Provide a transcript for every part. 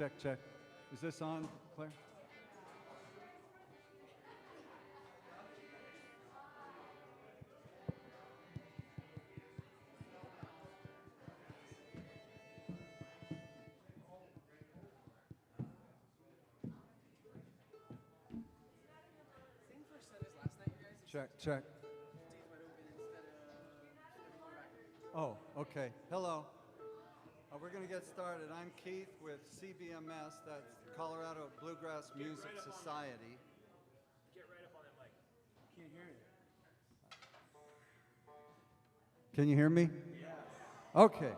check, check. Is this on, Claire? Check, check. Oh, okay. Hello. We're going to get started. I'm Keith with CBMS, that's Colorado Bluegrass Music Society. Get right up on that mic. Can't hear you. Can you hear me? Yes. Okay.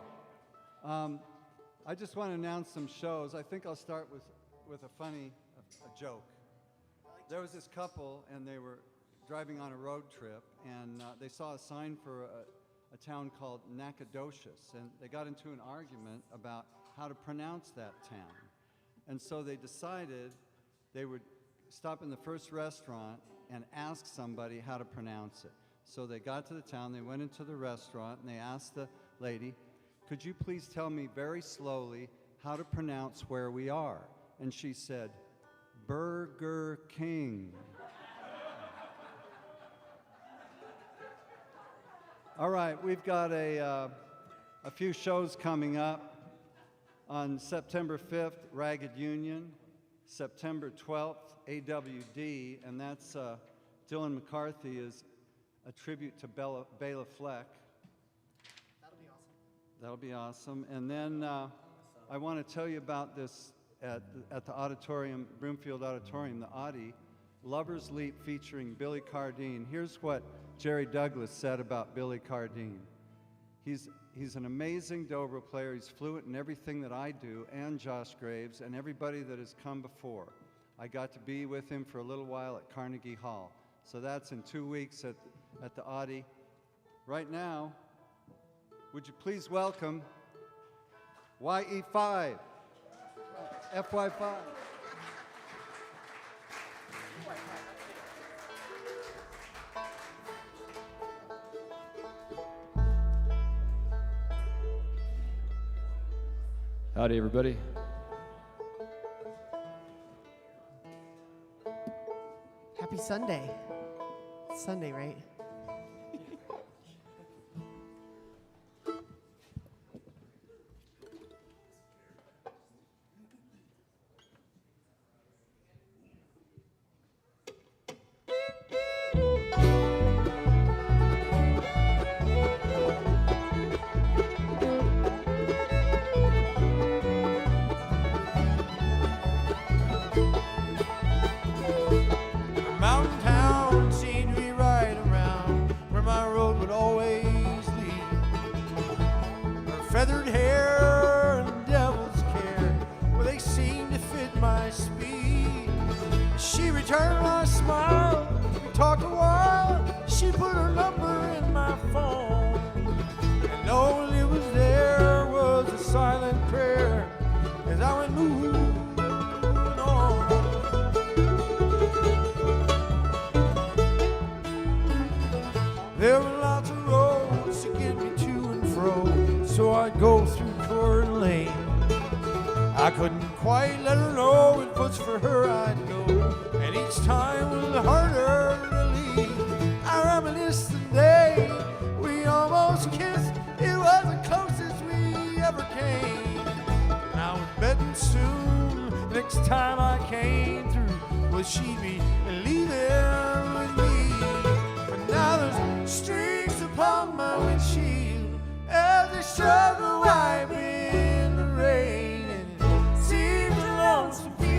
I just want to announce some shows. I think I'll start with a funny a joke. There was this couple, and they were driving on a road trip, and they saw a sign for a town called Nacogdoches, and they got into an argument about how to pronounce that town. And so they decided they would stop in the first restaurant and ask somebody how to pronounce it. So they got to the town, they went into the restaurant, and they asked the lady, "Could you please tell me very slowly how to pronounce where we are?" And she said, "Burger King." All right, we've got a few shows coming up. On September 5th, Ragged Union. September 12th, AWD, and that's Dylan McCarthy is a tribute to Bela Fleck. That'll be awesome. That'll be awesome. And then I want to tell you about this at the auditorium, Broomfield Auditorium, the Audi, Lover's Leap featuring Billy Cardine. Here's what Jerry Douglas said about Billy Cardine. He's an amazing dobro player. He's fluent in everything that I do, and Josh Graves, and everybody that has come before. I got to be with him for a little while at Carnegie Hall. So that's in 2 weeks at the Audi. Right now, would you please welcome YE5, FY5. Howdy, everybody. Happy Sunday. It's Sunday, right? Feathered hair and devil's care, well, they seem to fit my speed. She returned my smile, we talked a while, she put her number in my phone. And all it was there was a silent prayer as I went moving on. There were lots of roads to get me to and fro, so I'd go through Coeur Lane. I couldn't quite let her know it was for her I'd go, and each time was harder to leave. I reminisce the day we almost kissed. It was the closest we ever came. And I was betting soon, next time I came through, well, she'd be leaving with me. But now there's strings upon my windshield as they struggle wiping the rain, and it seems a lonesome feeling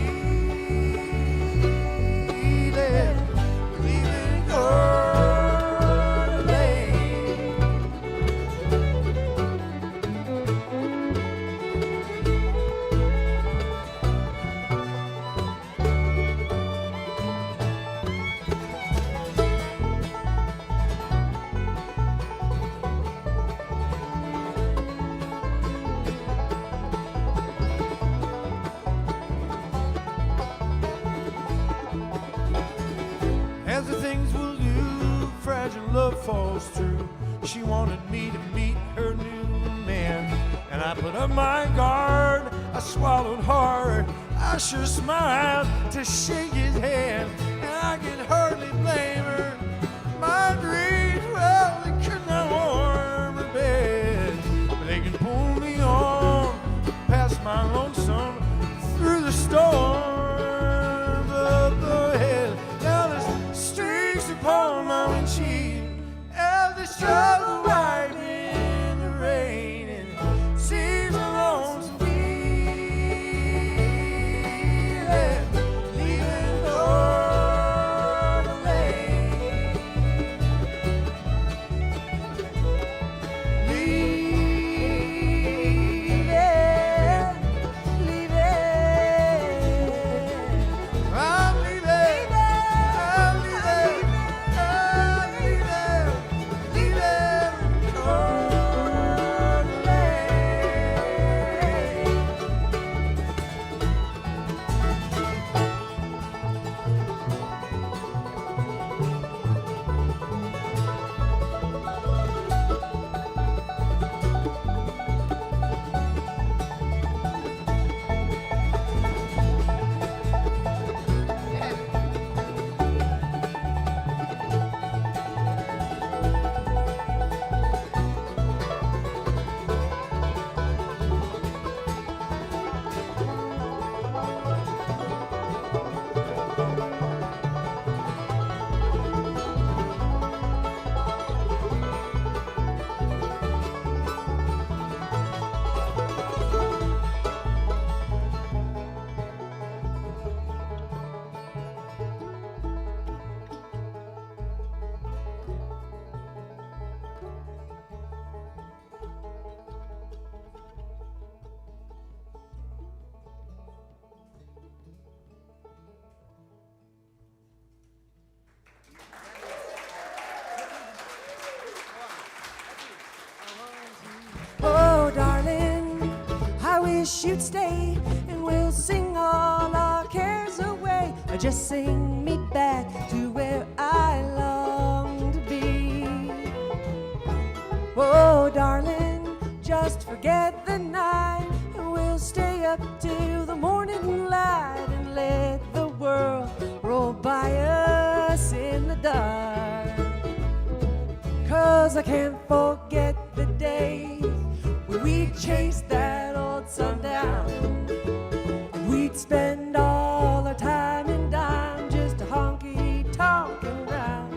leaving Coeur d'Alene. As the things will do, fragile love falls through. She wanted me to meet her new man, and I put up my guard. I swallowed hard. I sure smiled to shake his hand, and I can hardly blame her. My dreams, well, they could not warm her bed, but they can pull me on past my lonesome through the storm up ahead. Now there's streaks upon my windshield as they struggle right in the rain, and it seems a lonesome feeling leaving North Lane. I'm leaving, I'm leaving, I'm leaving, leaving North Lane. Oh, darling, I wish you'd stay and we'll sing all our cares away. Or just sing me back to where I long to be. Oh, darling, just forget the night and we'll stay up till the morning light and let the world roll by us in the dark. 'Cause I can't forget the days when we chased that old sundown, and we'd spend all our time in dime just a honky-tonkin' round.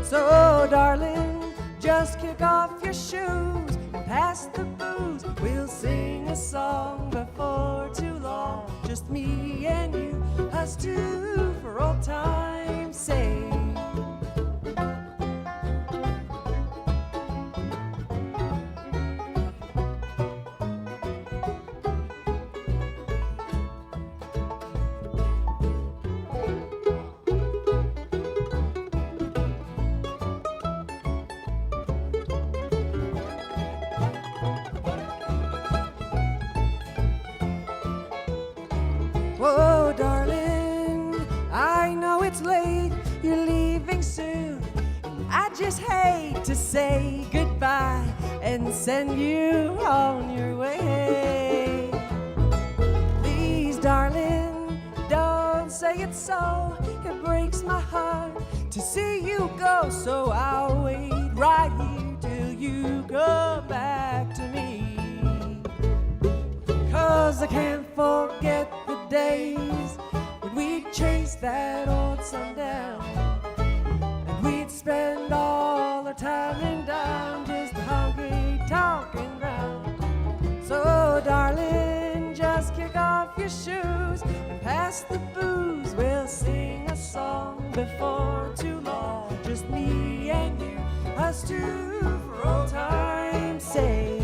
So, darling, just kick off your shoes and pass the booze. We'll sing a song before too long, just me and you, us two, for old time's sake. Whoa, darling, I know it's late, you're leaving soon. I just hate to say goodbye and send you on your way. Please, darling, don't say it so. It breaks my heart to see you go. So I'll wait right here till you come back to me. 'Cause I can't forget the days when we'd chase that old sundown, and we'd spend all our time in down just honky-tonkin' round. So, darling, just kick off your shoes and pass the booze. We'll sing a song before too long, just me and you, us two, for old time's sake.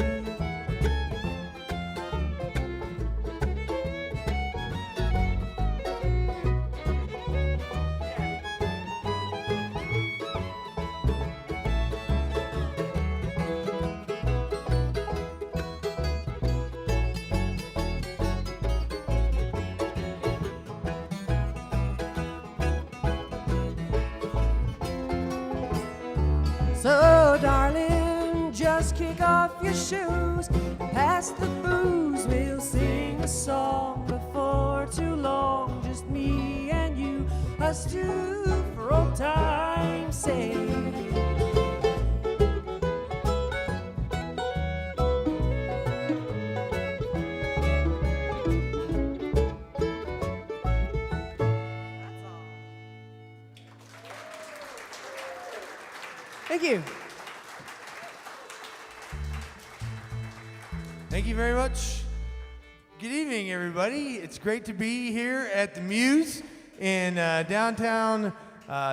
So, darling, just kick off your shoes, pass the booze. blues. We'll sing a song before too long, just me and you, us two, for old time's sake. Thank you. Thank you very much. Good evening, everybody. It's great to be here at the Muse in downtown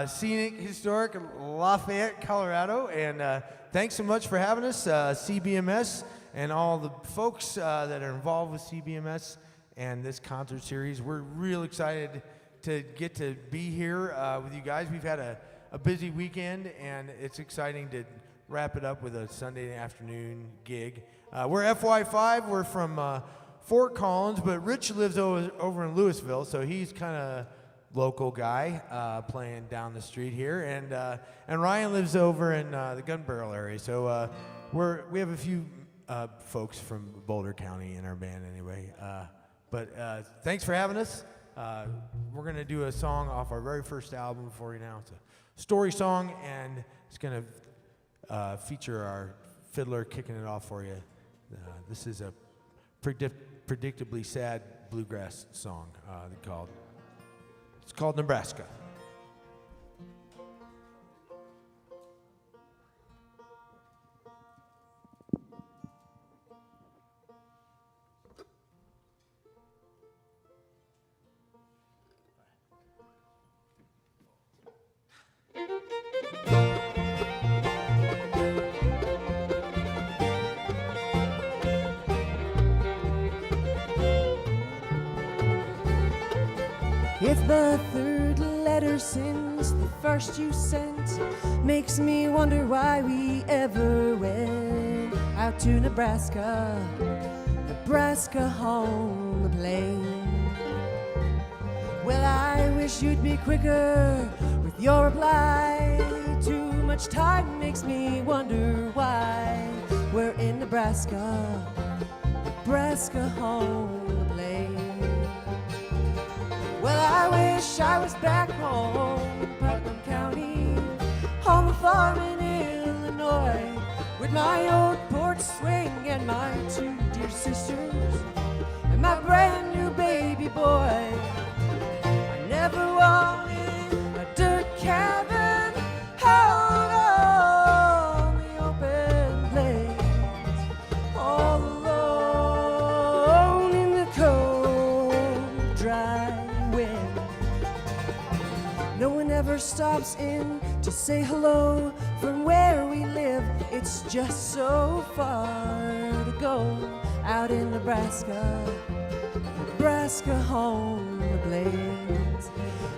scenic, historic Lafayette, Colorado. And thanks so much for having us, CBMS, and all the folks that are involved with CBMS and this concert series. We're real excited to get to be here with you guys. We've had a busy weekend, and it's exciting to wrap it up with a Sunday afternoon gig. We're FY5. We're from Fort Collins, but Rich lives over in Louisville, so he's kind of local guy playing down the street here, and Ryan lives over in the Gun Barrel area. So we have a few folks from Boulder County in our band anyway. But thanks for having us. We're gonna do a song off our very first album for you now. It's a story song, and it's gonna feature our fiddler kicking it off for you. This is a predictably sad bluegrass song it's called Nebraska. It's the third letter since the first you sent. Makes me wonder why we ever went out to Nebraska, Nebraska home the plain. Well, I wish you'd be quicker with your reply. Too much time makes me wonder why we're in Nebraska, Nebraska home the plain. Well, I wish I was back home in Putnam County, on the farm in Illinois, with my old porch swing and my two dear sisters, and my brand new baby boy. I never wanted a dirt cabin out on the open plains, all alone in the cold, dry wind. No one ever stops in to say hello from where we live. It's just so far to go out in Nebraska, Nebraska home the plains.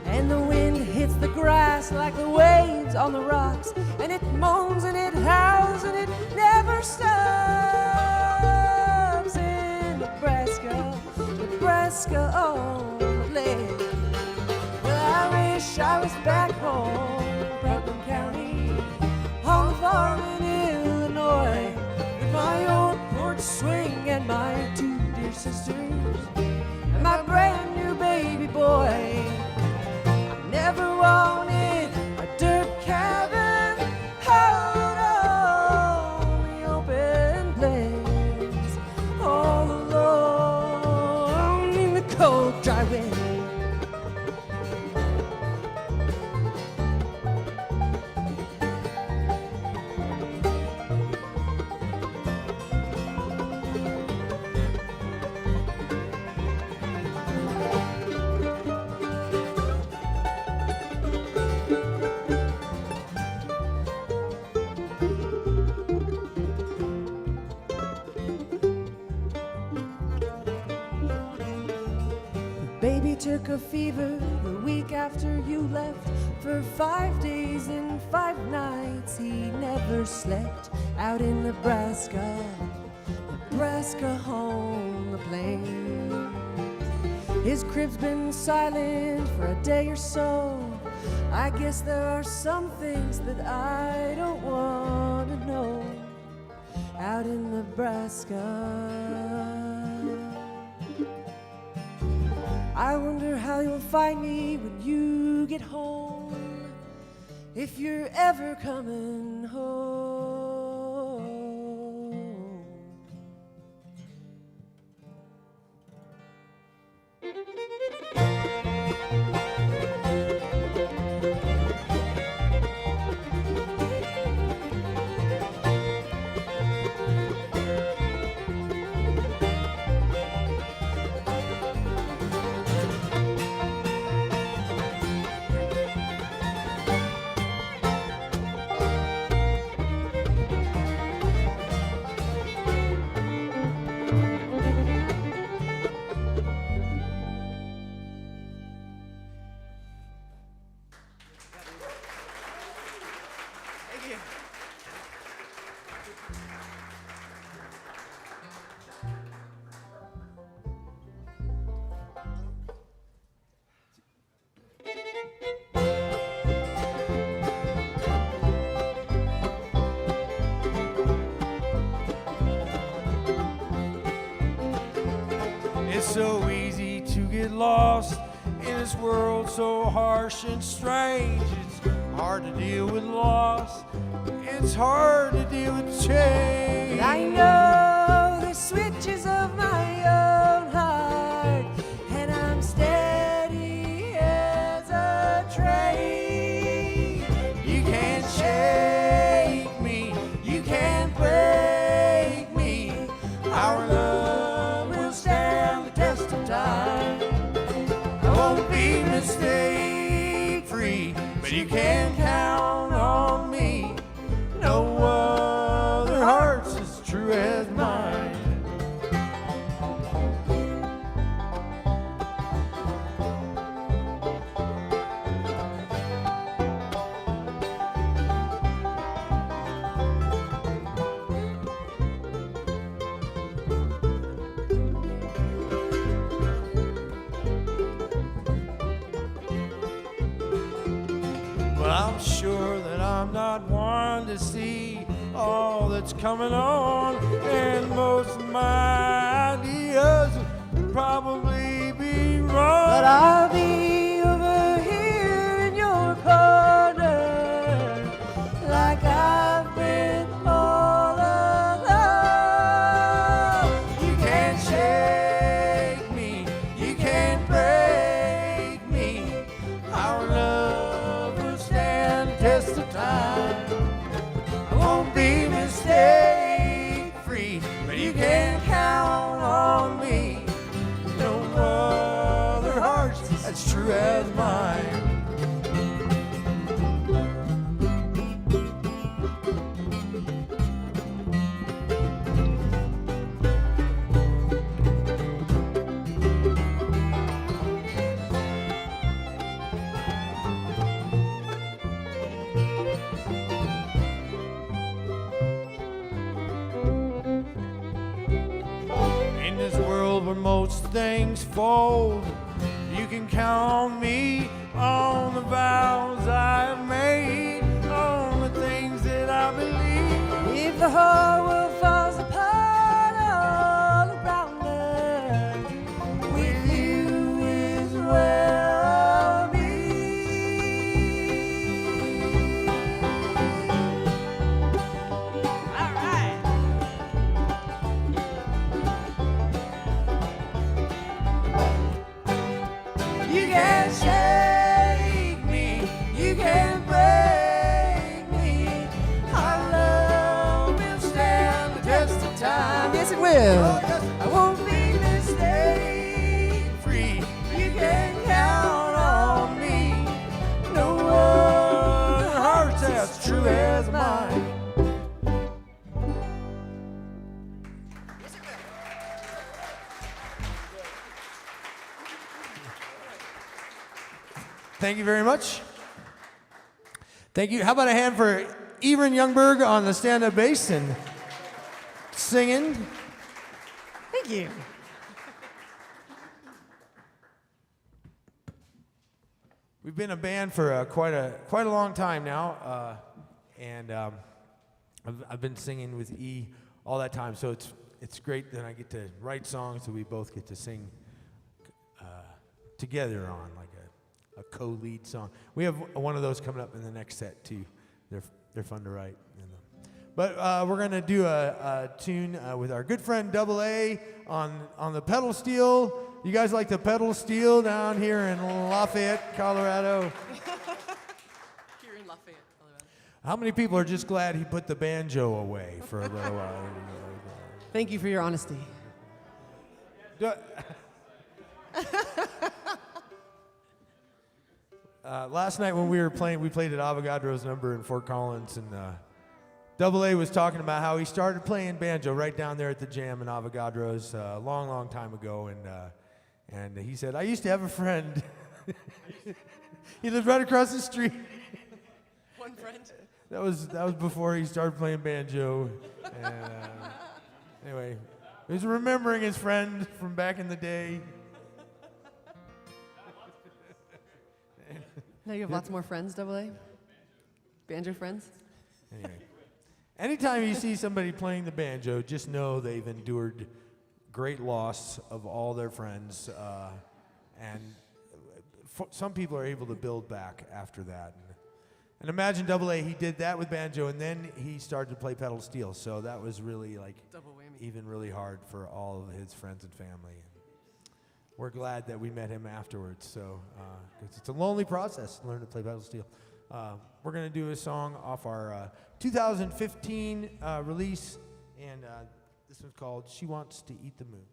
And the wind hits the grass like the waves on the rocks, and it moans and it howls and it never stops in Nebraska, Nebraska home the plains. Well, I wish I was back home in Putnam County, on the farm in Illinois, with my old porch swing and my two dear sisters, and my brand new baby boy. I never wanted a dirt cabin out on the open plains, all alone in the cold, dry wind. Baby took a fever the week after you left. For 5 days and 5 nights he never slept out in Nebraska, Nebraska home the plains. His crib's been silent for a day or so. I guess there are some things that I don't want to know out in Nebraska. I wonder how you'll find me when you get home, if you're ever coming home. It's so easy to get lost in this world so harsh and strange. It's hard to deal with loss. It's hard to deal with change. But I know the switches of my own heart, and I'm steady as a train. You can't shake me, you can't break me. Our love will stand the test of time. I won't be mistake free, but you can count on me. No other heart's as true as mine. Well, I'm sure that I'm not one to see all that's coming on, and most of my ideas would probably be wrong. But I'll be over here in your corner, like I've been all along. You can't shake me, you can't break me. Our love will stand the test of time. I won't be mistake free, but you can count on me. No other heart's as true as mine. In this world where most things fold, you can count on me, on the vows I have made, on the things that I believe. If the whole world falls apart all around us, with you is where I'll be. All right. You can't shake me, you can't break me. Our love will stand the test of time. Yes, it will. I won't be mistake free. You can count on me. No other heart's as true as mine. Thank you very much. Thank you. How about a hand for Evren Youngberg on the stand-up bass and singing? Thank you. We've been a band for quite a long time now, and I've been singing with E all that time. So it's great that I get to write songs that we both get to sing together on, like a co-lead song. We have one of those coming up in the next set too. They're fun to write. But we're gonna do a tune with our good friend Double A on the pedal steel. You guys like the pedal steel down here in Lafayette, Colorado? Here in Lafayette, Colorado. How many people are just glad he put the banjo away for a little while? Thank you for your honesty. Last night when we were playing, we played at Avogadro's number in Fort Collins, and Double A was talking about how he started playing banjo right down there at the jam in Avogadro's a long, long time ago, and he said, I used to have a friend. He lived right across the street. One friend. That was before he started playing banjo. And, anyway, he was remembering his friend from back in the day. Now you have lots more friends, Double A? Banjo friends? Anyway, anytime you see somebody playing the banjo, just know they've endured great loss of all their friends, and some people are able to build back after that. And imagine Double A, he did that with banjo, and then he started to play pedal steel, so that was really like Double whammy. even really hard for all of his friends and family. We're glad that we met him afterwards, so 'cause it's a lonely process to learn to play pedal steel. We're going to do a song off our 2015 release, and this one's called She Wants to Eat the Moon.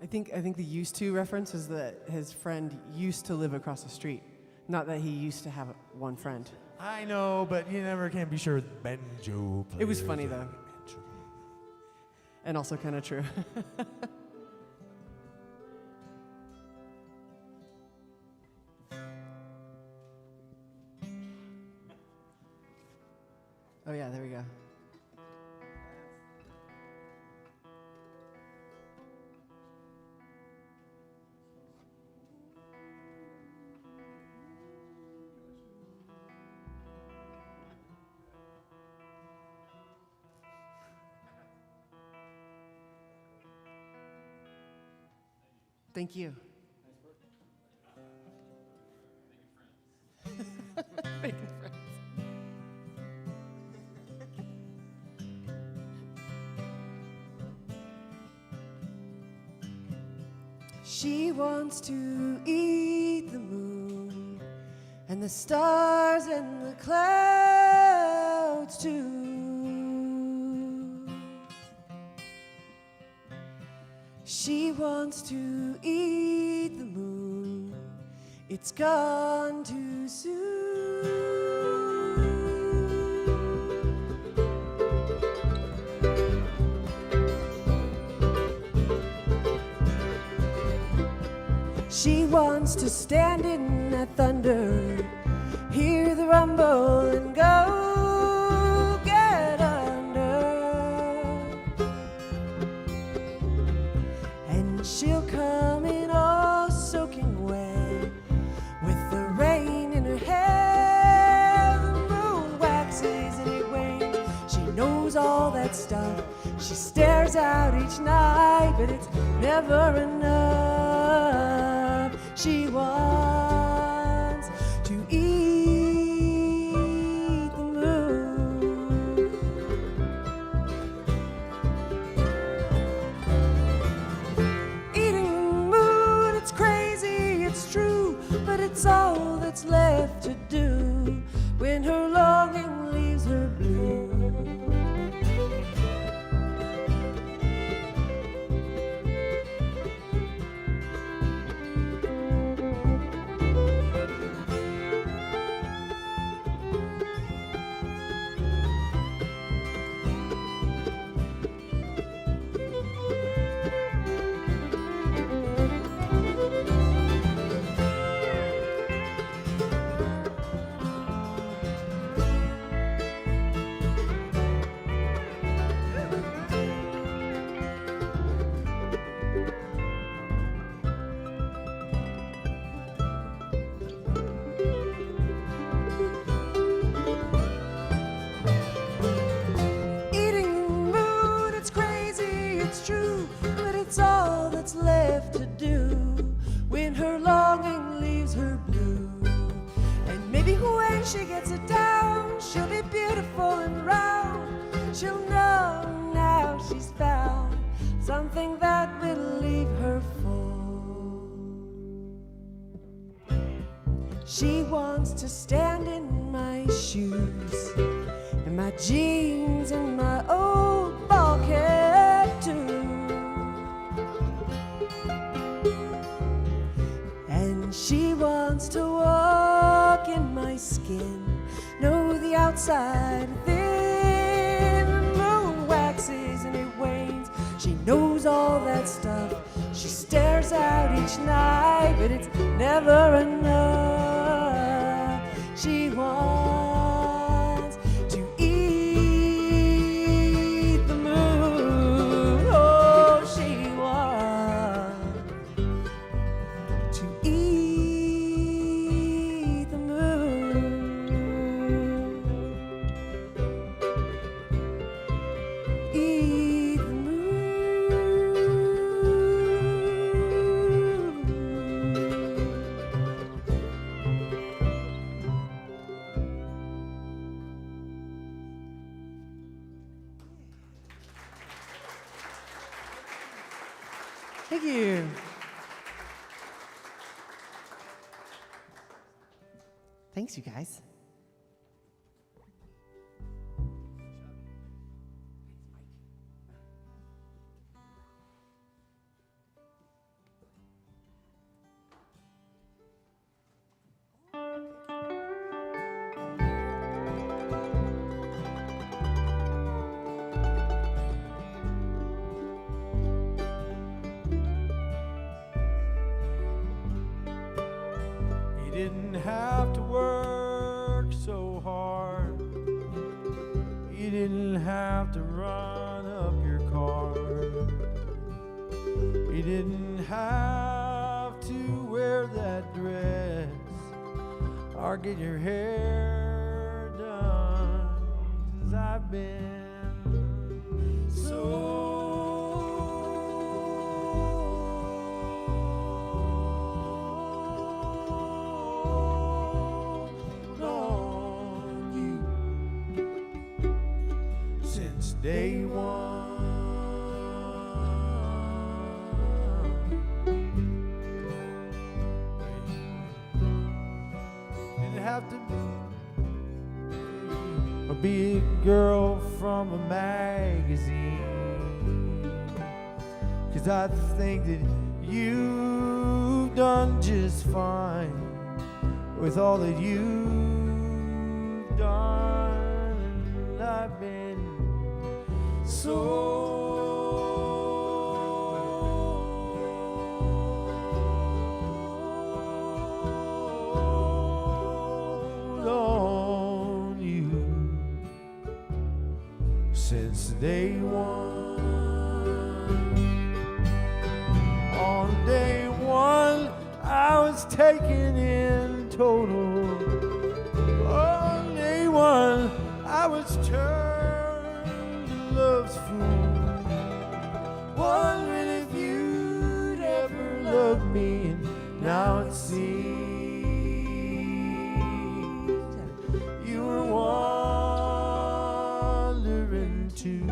I think the used to reference is that his friend used to live across the street, not that he used to have one friend. I know, but you never can be sure with banjo players. It was funny, though. And also kind of true. Oh yeah, there we go. Thank you. Making friends. She wants to eat the moon and the stars and the clouds too. She wants to eat the moon, it's gone too soon. She wants to stand in that thunder, hear the rumble and go get under. And she'll come in all soaking wet with the rain in her hair. The moon waxes and it wanes. She knows all that stuff. She stares out each night, but it's never enough. She wants to eat the moon. Eating the moon, it's crazy, it's true, but it's all that's left to do when her longing leaves her blue. it's all that's left to do when her longing leaves her blue. And maybe when she gets it down, she'll be beautiful and round. She'll know now she's found something that will leave her full. She wants to stand in my shoes, in my jeans and my old ball cap too. And she wants to walk in my skin, know the outside within. The moon waxes and it wanes, she knows all that stuff. She stares out each night, but it's never enough. She wants to eat the moon. Oh, she wants to eat the moon. Eat the moon. Thank you. Thanks, you guys. You didn't have to work so hard. You didn't have to run up your car. You didn't have to wear that dress or get your hair done. 'Cause I've been so day one. Didn't have to be a girl from a magazine, 'cause I think that you've done just fine with all that you've done. And I've been so on you since day one. On day one, I was taken in total. On day one, I was turned to love's fool, wondering if you'd ever love me. And now it seems you were wandering too.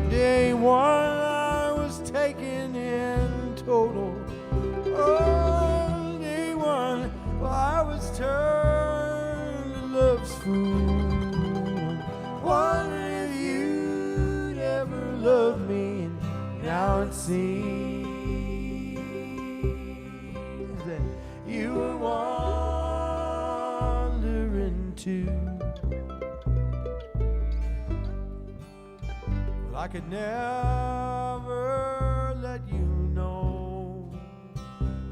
Day one, I was taken in total. On day one, well, I was turned to love's fool, wondering if you'd ever love me. And Now it seems that you were wandering too. Well, I could never let you know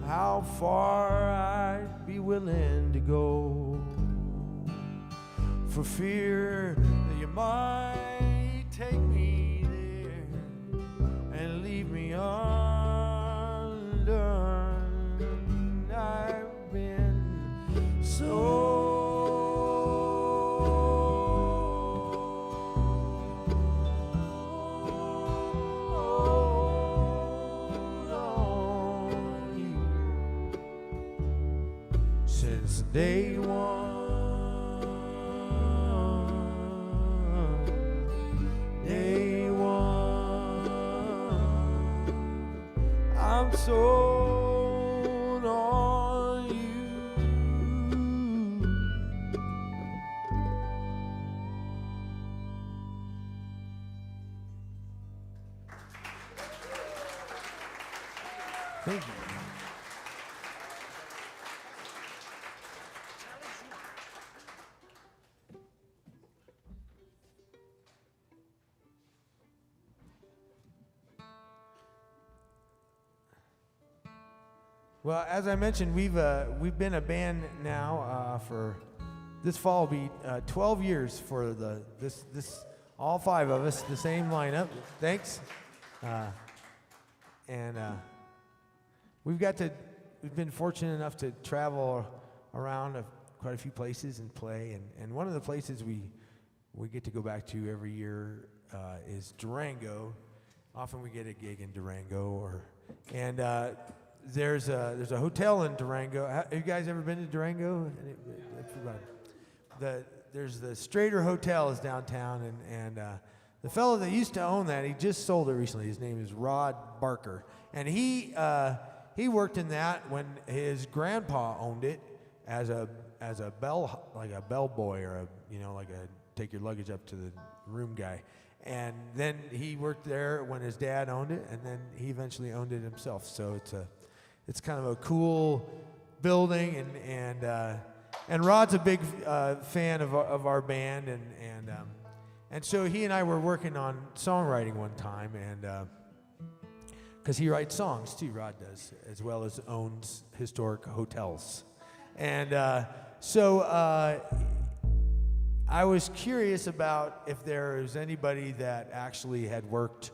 how far I'd be willing to go, for fear that you might take me there and leave me undone. I've been so on you since day one. Day one, I'm sold on you. Thank you. Well, as I mentioned, we've been a band now for this fall will be 12 years for this all five of us, the same lineup. Thanks, and we've been fortunate enough to travel around quite a few places and play, and one of the places we get to go back to every year is Durango. Often we get a gig in Durango, there's a hotel in Durango. Have you guys ever been to Durango? There's the Strader Hotel is downtown, and the fellow that used to own that, he just sold it recently. His name is Rod Barker, and he worked in that when his grandpa owned it as a bellboy or a take your luggage up to the room guy. And then he worked there when his dad owned it, and then he eventually owned it himself. So it's kind of a cool building, and Rod's a big fan of our band, and so he and I were working on songwriting one time, and because he writes songs too, Rod does, as well as owns historic hotels, and so I was curious about if there was anybody that actually had worked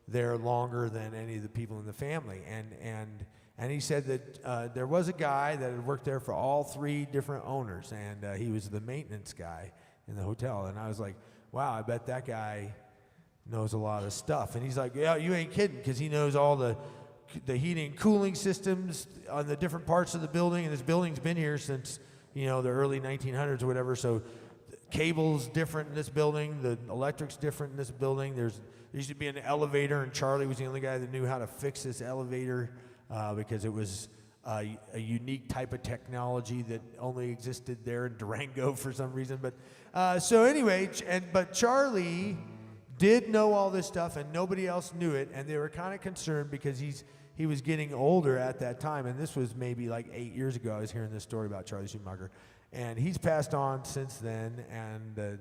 there longer than any of the people in the family, and he said that there was a guy that had worked there for all three different owners, and he was the maintenance guy in the hotel. And I was like, wow, I bet that guy knows a lot of stuff. And he's like, yeah, you ain't kidding, because he knows all the heating and cooling systems on the different parts of the building. And this building's been here since, the early 1900s or whatever. So the cable's different in this building. The electric's different in this building. There used to be an elevator, and Charlie was the only guy that knew how to fix this elevator. Because it was a unique type of technology that only existed there in Durango for some reason. But so anyway, but Charlie did know all this stuff, and nobody else knew it, and they were kind of concerned because he was getting older at that time, and this was maybe like 8 years ago. I was hearing this story about Charlie Schumacher, and he's passed on since then, and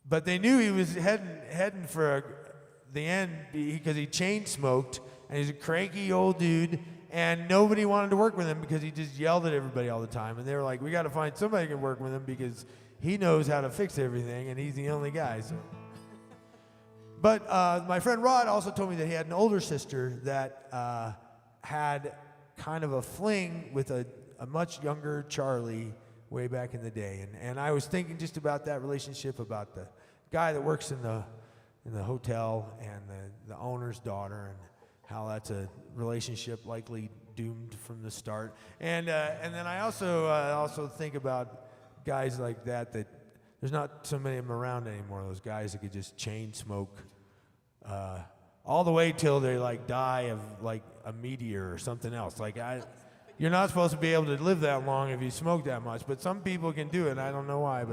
but they knew he was heading for the end because he chain smoked. And he's a cranky old dude, and nobody wanted to work with him because he just yelled at everybody all the time. And they were like, we got to find somebody who can work with him because he knows how to fix everything, and he's the only guy. So. But my friend Rod also told me that he had an older sister that had kind of a fling with a much younger Charlie way back in the day. And I was thinking just about that relationship, about the guy that works in the hotel and the owner's daughter, and how that's a relationship likely doomed from the start. And then I also think about guys like that there's not so many of them around anymore, those guys that could just chain smoke all the way till they like die of like a meteor or something else. You're not supposed to be able to live that long if you smoke that much, but some people can do it. I don't know why,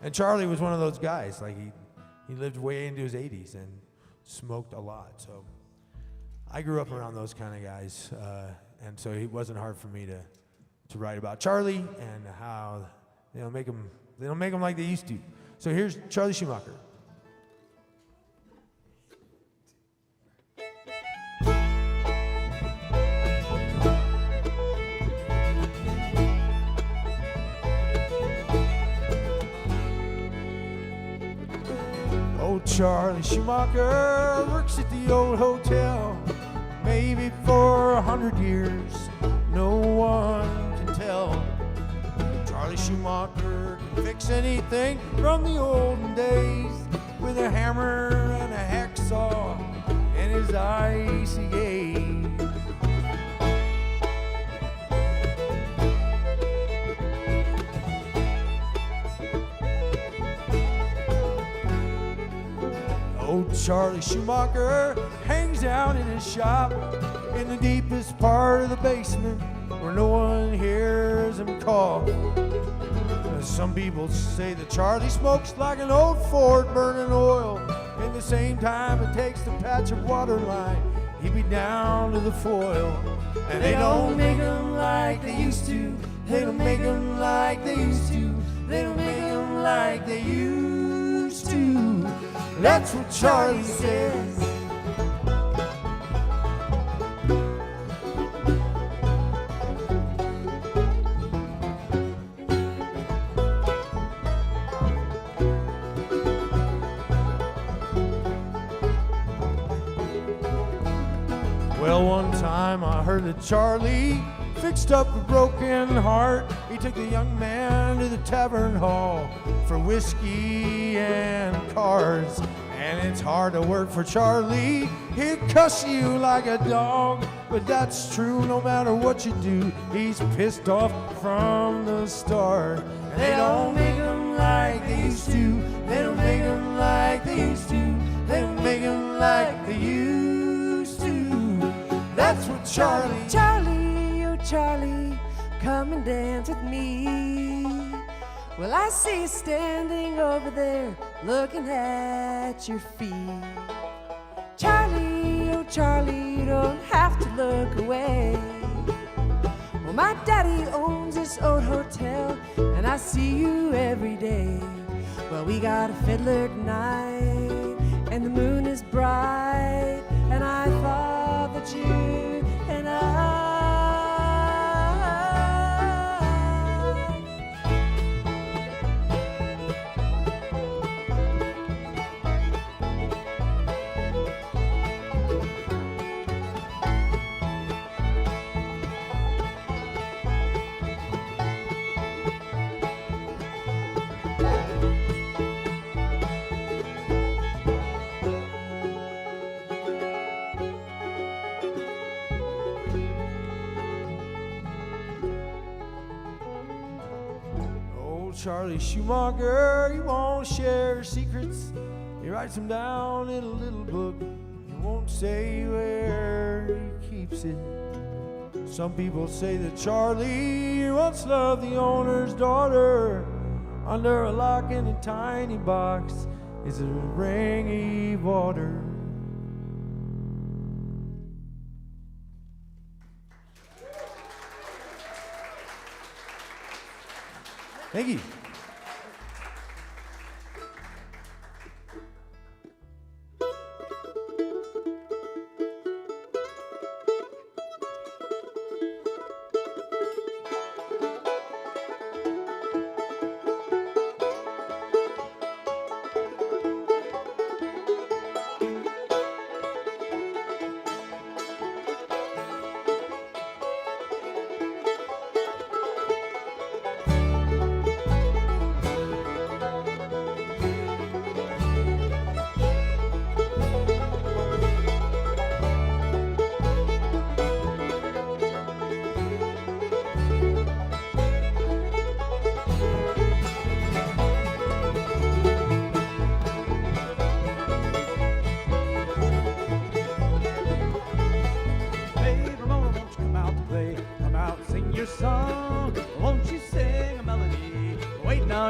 and Charlie was one of those guys. Like he lived way into his 80s, and smoked a lot. So I grew up around those kind of guys, and so it wasn't hard for me to write about Charlie and how they don't make them like they used to. So here's Charlie Schumacher. Old Charlie Schumacher works at the old hotel, maybe for 100 years, no one can tell. Charlie Schumacher can fix anything from the olden days with a hammer and a hacksaw and his icy gaze. Old Charlie Schumacher hangs out in his shop in the deepest part of the basement where no one hears him cough. Some people say that Charlie smokes like an old Ford burning oil. In the same time it takes the patch of water line, he'd be down to the foil. And they don't make them like they used to. They don't make them like they used to. They don't make them like they used to. That's what Charlie says. Well, one time I heard that Charlie fixed up a broken heart. He took the young man to the tavern hall for whiskey and cards. And it's hard to work for Charlie. He'd cuss you like a dog, but that's true no matter what you do. He's pissed off from the start. And they don't make him like they used to. They don't make him like they used to. They don't make him like they used to. That's what Charlie. Charlie, oh Charlie, come and dance with me. Well, I see you standing over there, looking at your feet. Charlie, oh Charlie, you don't have to look away. Well, my daddy owns this old hotel, and I see you every day. Well, we got a fiddler tonight, and the moon is bright, and I thought that you and I. Charlie Schumacher, he won't share secrets. He writes them down in a little book. He won't say where he keeps it. Some people say that Charlie once loved the owner's daughter. Under a lock in a tiny box is a ring of water. Thank you.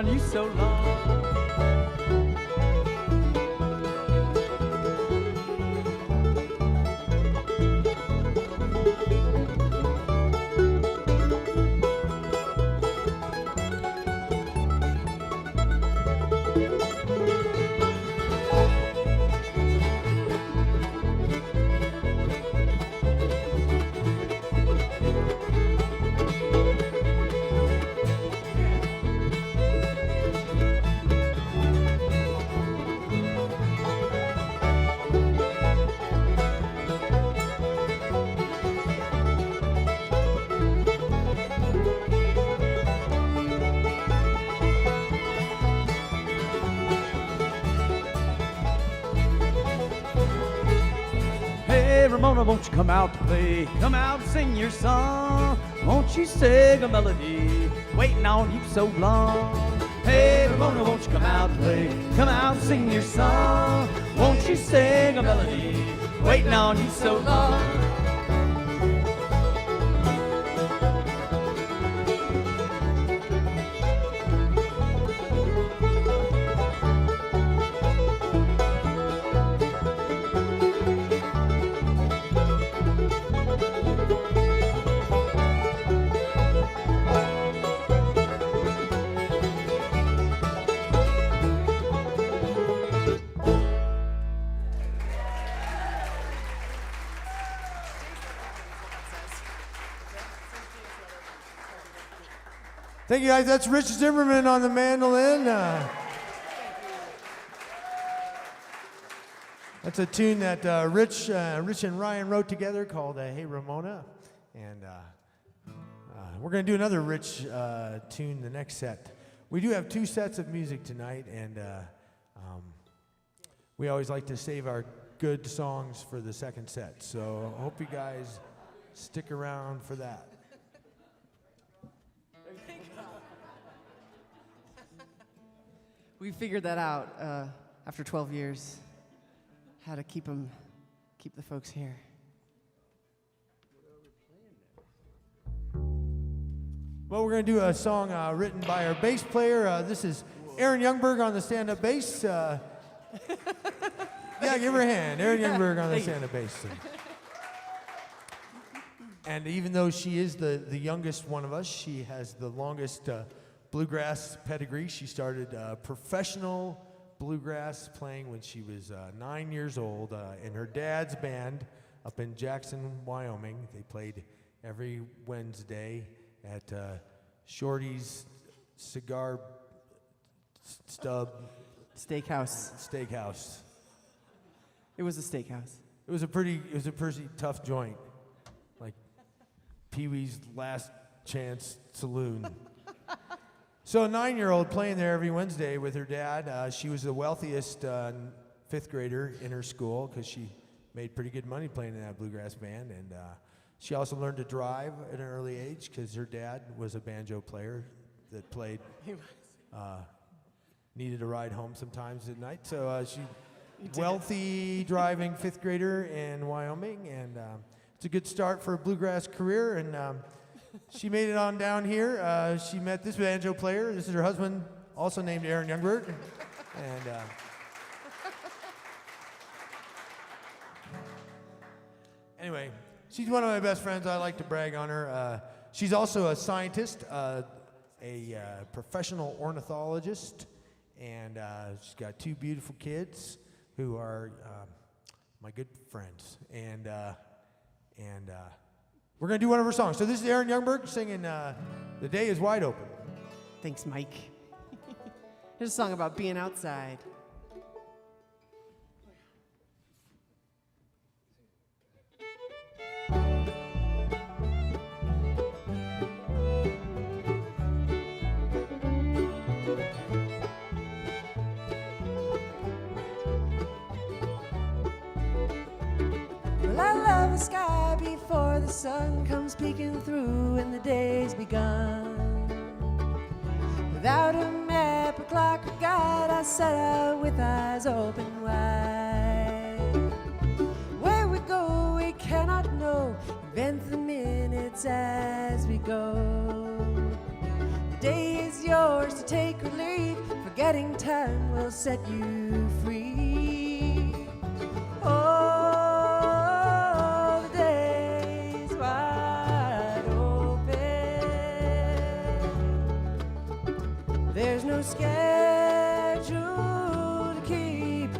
You so long. Ramona, won't you come out to play? Come out and sing your song. Won't you sing a melody? Waiting on you so long. Hey, Ramona, won't you come out to play? Come out and sing your song. Won't you sing a melody? Waiting on you so long. Thank you, guys. That's Rich Zimmerman on the mandolin. That's a tune that Rich and Ryan wrote together called "Hey Ramona," and we're going to do another Rich tune the next set. We do have 2 sets of music tonight, and we always like to save our good songs for the second set. So I hope you guys stick around for that. We figured that out after 12 years, how to keep the folks here. Well, we're going to do a song written by our bass player. This is Aaron Youngberg on the stand-up bass. Yeah, give her a hand. Aaron Youngberg on the stand-up bass. And even though she is the youngest one of us, she has the longest bluegrass pedigree. She started professional bluegrass playing when she was 9 years old in her dad's band up in Jackson, Wyoming. They played every Wednesday at Shorty's Cigar Stub Steakhouse. It was a steakhouse. It was a pretty tough joint, like Pee Wee's Last Chance Saloon. So a 9-year-old playing there every Wednesday with her dad. She was the wealthiest 5th grader in her school because she made pretty good money playing in that bluegrass band. And she also learned to drive at an early age because her dad was a banjo player that played, needed a ride home sometimes at night. So wealthy driving 5th grader in Wyoming. And it's a good start for a bluegrass career. And she made it on down here. She met this banjo player. This is her husband, also named Aaron Youngberg. And anyway, she's one of my best friends. I like to brag on her. She's also a scientist, a professional ornithologist, and she's got 2 beautiful kids who are my good friends. And we're going to do one of her songs. So this is Aaron Youngberg singing The Day is Wide Open. Thanks, Mike. Here's a song about being outside. Well, I love the sky before the sun comes peeking through and the day's begun. Without a map, a clock, or guide, I set out with eyes open wide. Where we go, we cannot know. Invent the minutes as we go. The day is yours to take or leave. Forgetting time will set you free. Oh, the day's wide open. There's no schedule to keep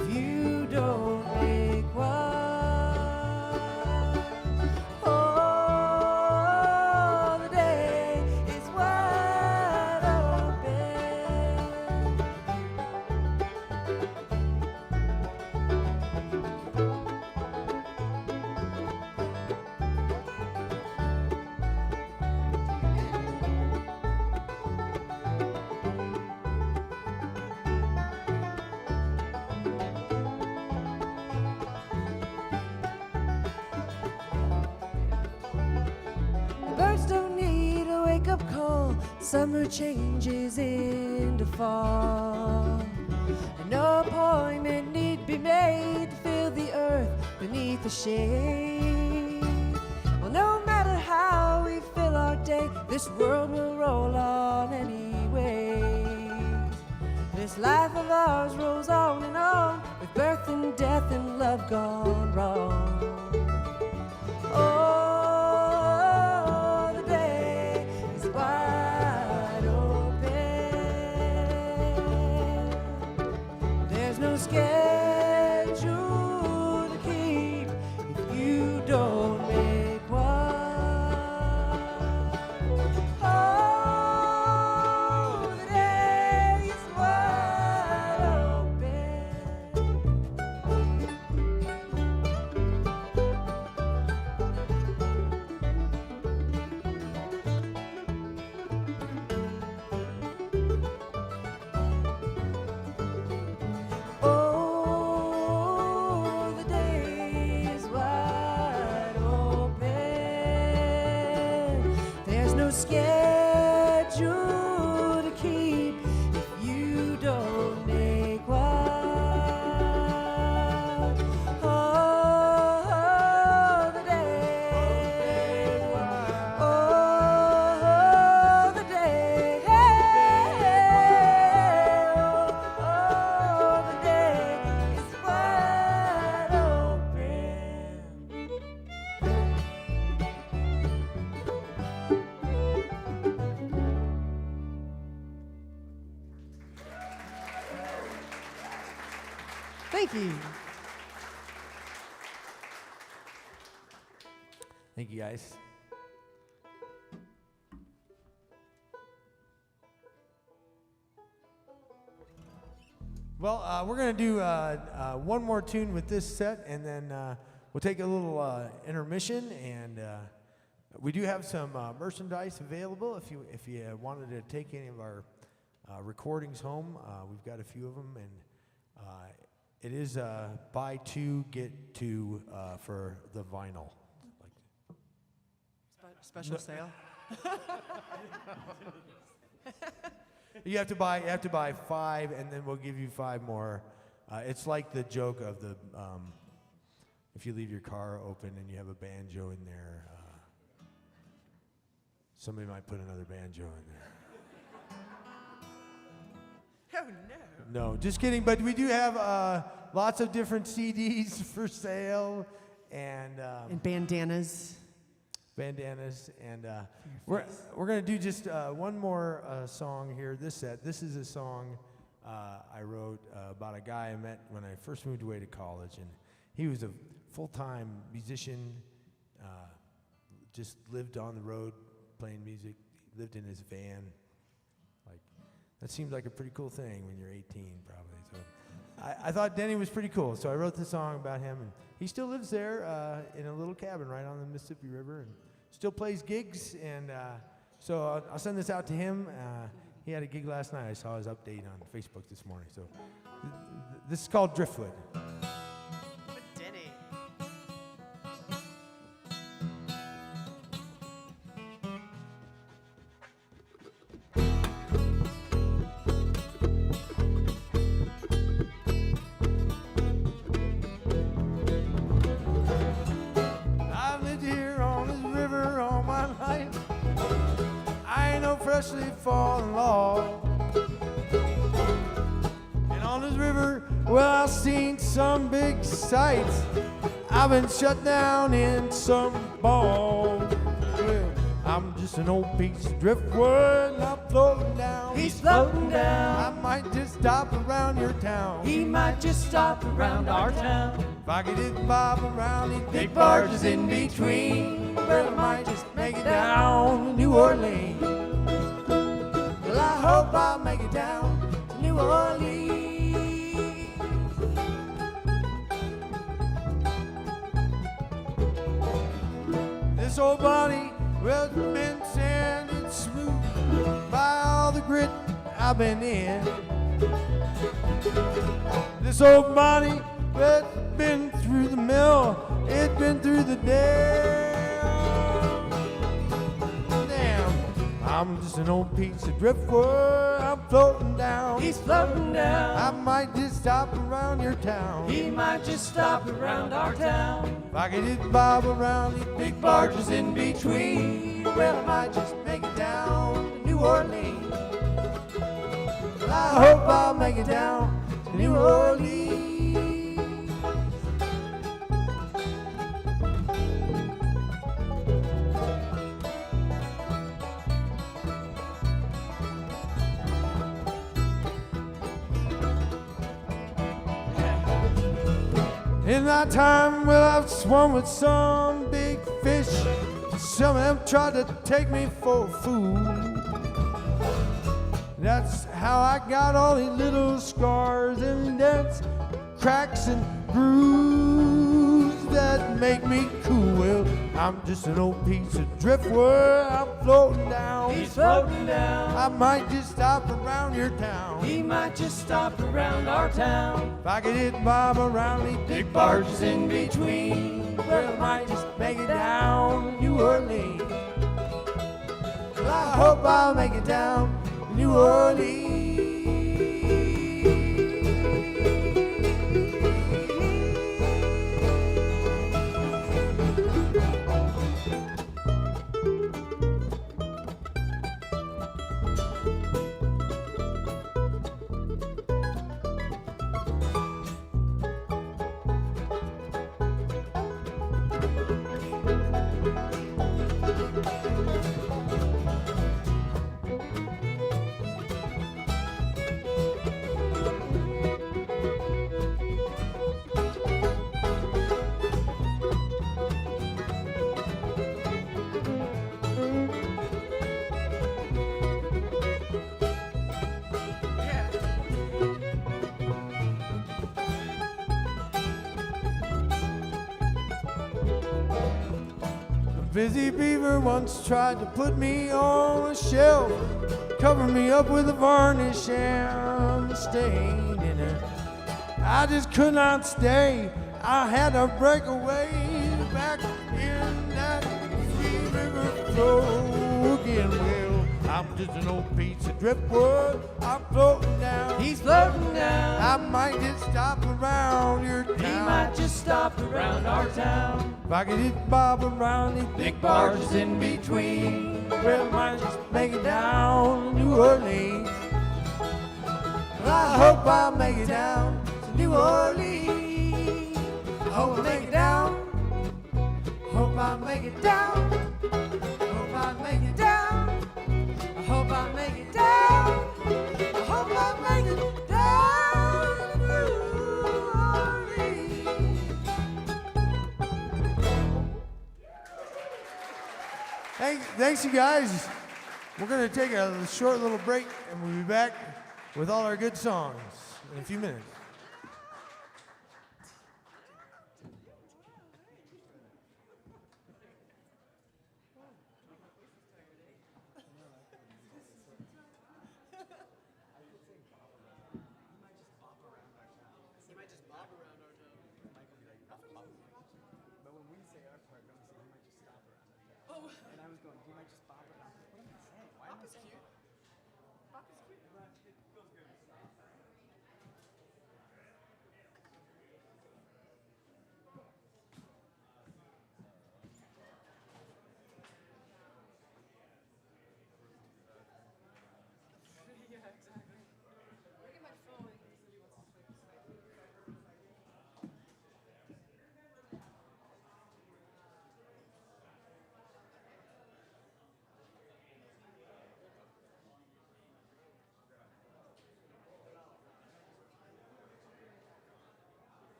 if you don't make one. Oh, the day is wide open. summer changes into fall. And no appointment need be made to fill the earth beneath the shade. Well, no matter how we fill our day, this world will roll on anyways. This life of ours rolls on and on, with birth and death and love gone wrong. Oh, the day is wide open. There's no schedule to keep if you don't make one. Oh, the day is wide open. Oh, the day is wide open. There's no schedule to keep if you don't make one. Oh, the day. Oh, the day. Oh, the day is wide open. Thank you. Thank you, guys. Well, we're going to do one more tune with this set, and then we'll take a little intermission. And we do have some merchandise available if you wanted to take any of our recordings home. We've got a few of them, and it is buy two, get two for the vinyl. Special sale. You have to buy 5, and then we'll give you 5 more. It's like the joke of the if you leave your car open and you have a banjo in there, somebody might put another banjo in there. Oh, no. No, just kidding. But we do have lots of different CDs for sale, and And bandanas. bandanas, and we're gonna do just one more song here. This is a song I wrote about a guy I met when I first moved away to college, and he was a full-time musician. Just lived on the road playing music. Lived in his van. Like, that seems like a pretty cool thing when you're 18, probably. So I thought Denny was pretty cool, so I wrote this song about him, and he still lives there in a little cabin right on the Mississippi River, and still plays gigs, and so I'll send this out to him. He had a gig last night. I saw his update on Facebook this morning. So this is called Driftwood. Denny. I've lived here on this river all my life. I ain't no freshly fallen log. And on this river, well, I've seen some big sights. I've been shut down in some bog. Well, I'm just an old piece of driftwood, and I'm floating down. He's floating I down. might just stop around your town. He might just stop around our town. If I could hit bob around these Big barges in between. well, I might just make it down to New Orleans. Well, I hope I'll make it down to New Orleans. This old body, well, it's been sanded smooth by all the grit I've been in. This old body, well, it's been through the mill, it's been through the dam. Damn, I'm just an old piece of driftwood. I'm floating down. He's floating down. I might just stop around your town. He might just stop around our town. If I could just bob around these big barges in between, Well, I might just make it down to New Orleans. Well, I hope I'll make it down to New Orleans. in that time, well, I've swum with some big fish. Some of them tried to take me for a fool. That's how I got all these little scars and dents, cracks and grooves that make me cool. Well, I'm just an old piece of driftwood. I'm floating down. He's floating down. I might just stop around your town. He might just stop around our town. If I could hit bob around these big barges in between, Well, I might just make it down to New Orleans. Well, I hope I'll make it down to New Orleans. Busy Beaver once tried to put me on a shelf, cover me up with a varnish and a stain in it. I just could not stay. I had to break away back in that Free River flow again. Well, I'm just an old piece of driftwood. I'm floating down. He's floating down. I might just stop around your town. He might just stop around our town. If I could hit bob around these Big barges in between. well, I might just make it down to New Orleans. Well, I hope I'll make it down to New Orleans. I hope I make it down. Hope I make it down. Hope I make it down. I hope I make it down. I hope I make it down to New Orleans. Thanks, you guys. We're going to take a short little break, and we'll be back with all our good songs in a few minutes.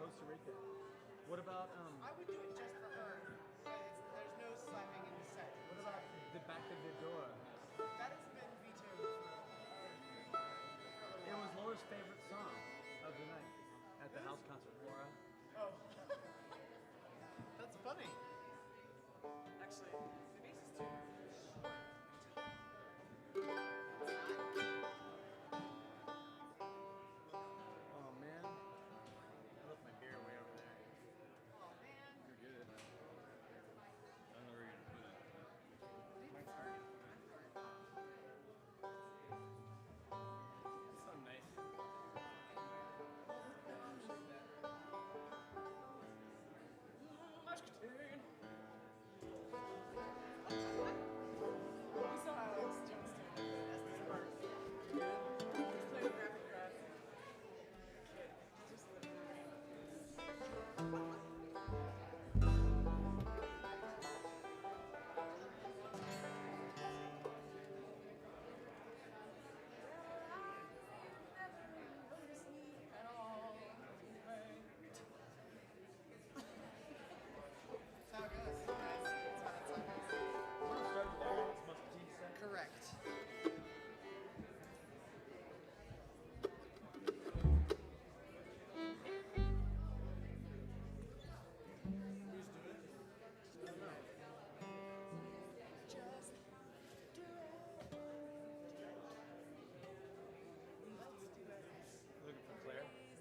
Costa Rica. What about I would do it just for her, but there's no slamming in the set. what about the back of the door? That has been vetoed. It was Laura's favorite song of the night at the house concert. Laura. Oh. That's funny. Actually, the bass is too short. Oh man, I left my beer way over there. Oh man. You're good. I don't know where you're gonna put it. Mine's hard. It's so nice. Muscatine. We saw Alex Johnstone at Estes Park. He's playing graphic grass. Kid, just living the dream. That's how it goes. That's how it goes. Correct.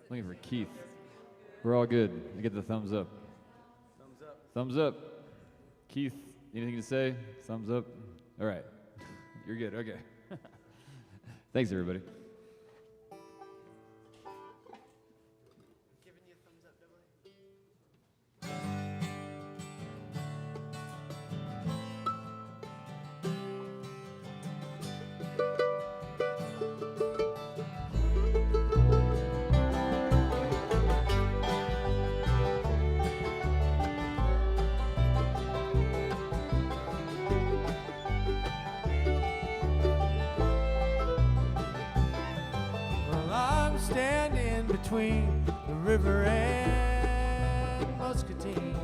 Looking for Keith. We're all good. I get the thumbs up. Thumbs up. Thumbs up. Keith, anything to say? Thumbs up. All right. You're good. Okay. Thanks, everybody. Giving you a thumbs up, double. Well, I'm standing between the river and Muscatine.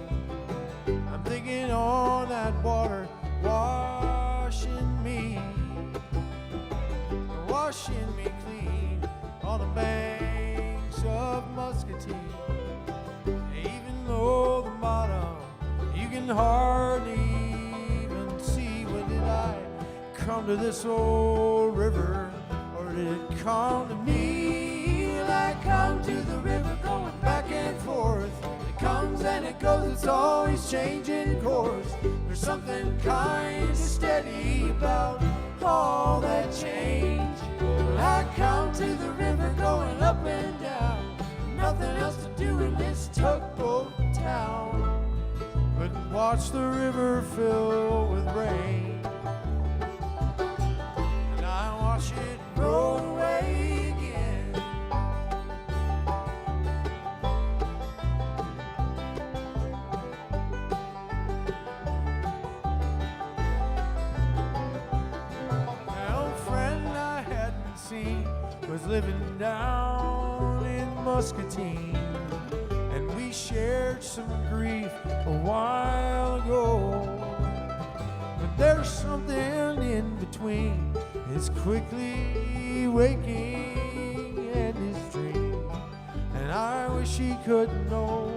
I'm thinking on that water washing me clean on the banks of Muscatine. Even though the bottom you can hardly even see. When did I come to this old river, or did it come to me? Well, I come to the river going back and forth. It comes and it goes, it's always changing course. There's something kind of steady about all that change. Well, I come to the river going up and down. Nothing else to do in this tugboat town but watch the river fill with rain. And I watch it roll away again. An old friend I hadn't seen was living down in Muscatine, and we shared some grief a while ago. But there's something in between his quickly waking and his dream, and I wish he could know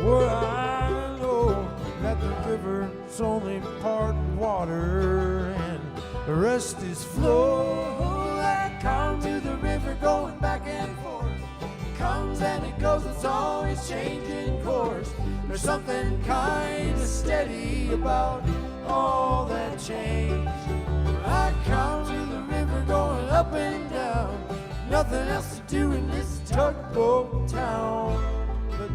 what I know, that the river's only part water and the rest is flow. I come to the river going back and forth. It comes and it goes, it's always changing course. There's something kind of steady about all that change. I come to the river going up and down. Nothing else to do in this tugboat town but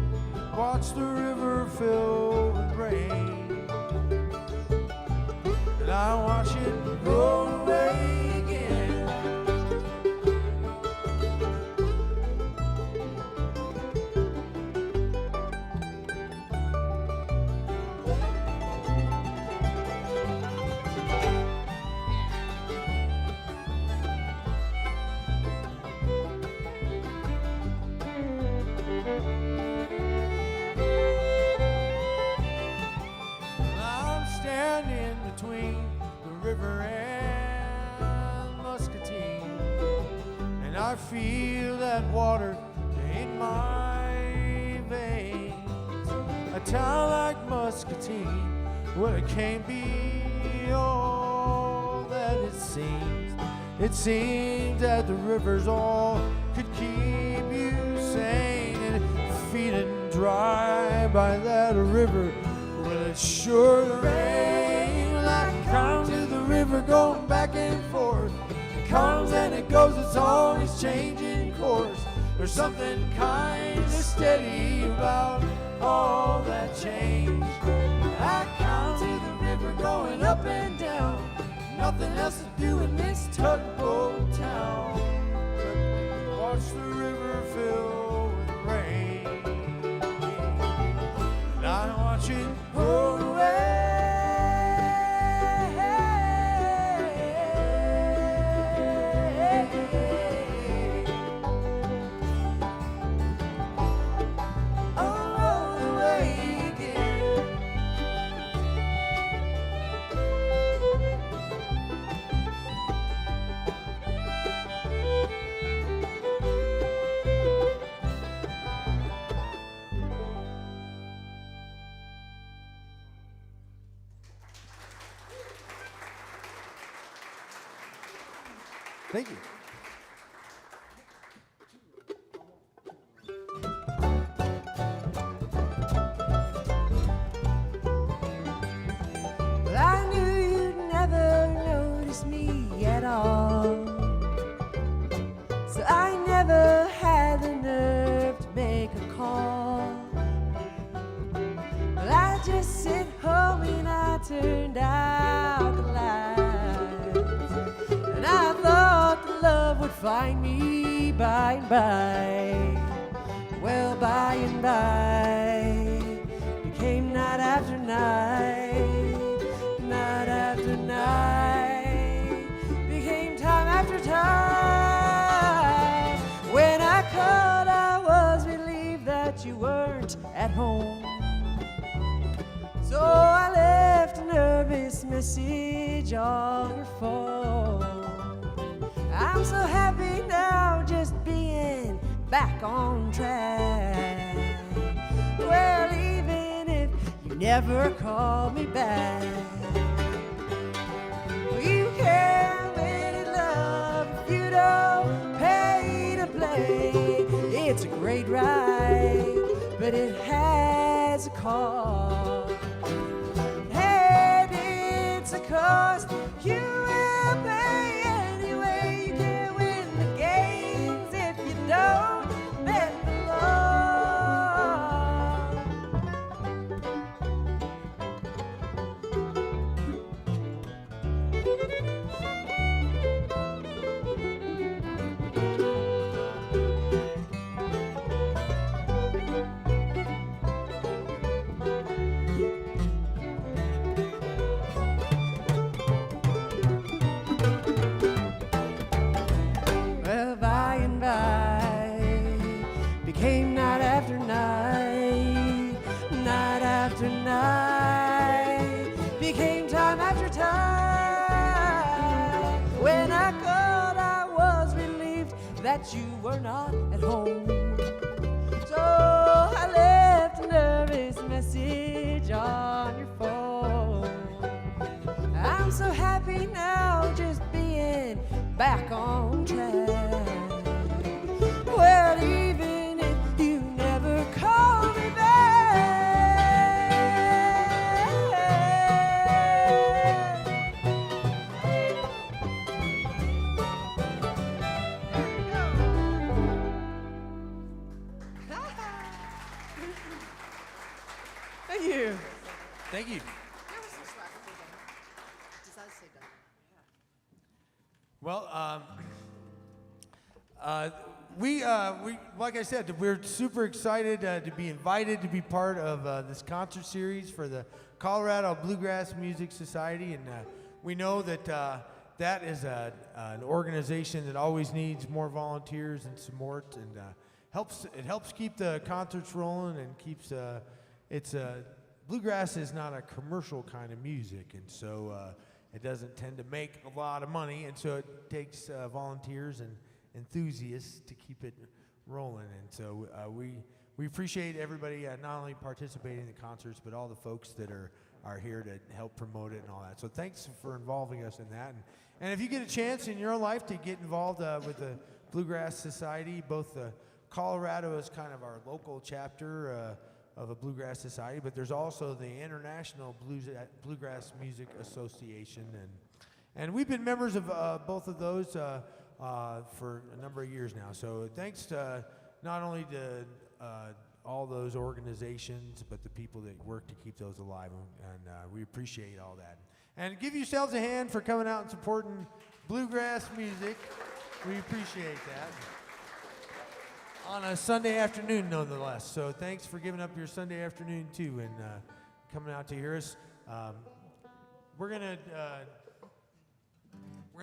watch the river fill with rain. And I watch it roll away again. river and Muscatine, and I feel that water in my veins. A town like Muscatine, well, it can't be all that it seems. It seems that the rivers all could keep you sane, and feeling dry by that river, well, it's sure the rain. Well, I come to the river going back and forth. It comes and it goes, it's always changing course. There's something kind of steady about all that change. I come to the river going up and down. Nothing else to do in this tugboat town but watch the river fill with rain. And I watch it roll away. Thank you. Well, I knew you'd never notice me at all, so I never had the nerve to make a call. Well, I just sit home and I turned out the lights, and I thought the love would find me by and by. Well, by and by became night after night, night after night, became time after time. When I called, I was relieved that you weren't at home, so I left a nervous message on your phone. I'm so happy now just being back on track. Well, even if you never call me back, well, you can't really love if you don't pay to play. It's a great ride, but it has a cost. And it's a cost you will pay anyway. You can't win the games if you don't bet the law. Well, by and by became night after night, night after night, became time after time. When I called, I was relieved that you were not at home, so I left a nervous message on your phone. I'm so happy now just being back on track. Well, even if you never call me Thank you. Thank you. Well, we like I said, we're super excited to be invited to be part of this concert series for the Colorado Bluegrass Music Society, and we know that that is an organization that always needs more volunteers and support, and it helps keep the concerts rolling and keeps bluegrass is not a commercial kind of music, and so it doesn't tend to make a lot of money, and so it takes volunteers and enthusiasts to keep it rolling. And so we appreciate everybody not only participating in the concerts, but all the folks that are here to help promote it and all that. So thanks for involving us in that. And if you get a chance in your life to get involved with the Bluegrass Society, both Colorado is kind of our local chapter of a Bluegrass Society, but there's also the International Bluegrass Music Association, and we've been members of both of those for a number of years now. So thanks to not only to all those organizations, but the people that work to keep those alive, and we appreciate all that. And give yourselves a hand for coming out and supporting bluegrass music. We appreciate that. On a Sunday afternoon, nonetheless. So thanks for giving up your Sunday afternoon, too, and coming out to hear us. We're gonna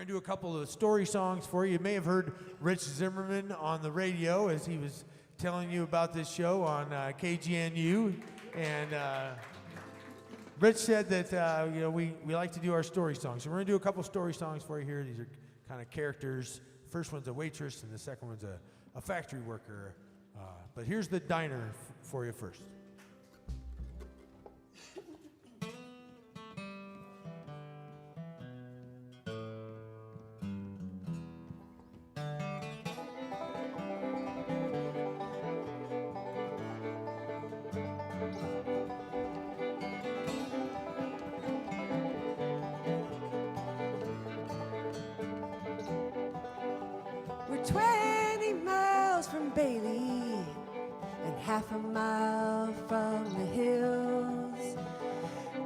do a couple of story songs for you. You may have heard Rich Zimmerman on the radio as he was telling you about this show on KGNU, and Rich said that we like to do our story songs. So we're gonna do a couple story songs for you here. These are kind of characters. First one's a waitress, and the second one's a factory worker. But here's the diner for you first. We're 20 miles from Bailey and half a mile from the hills.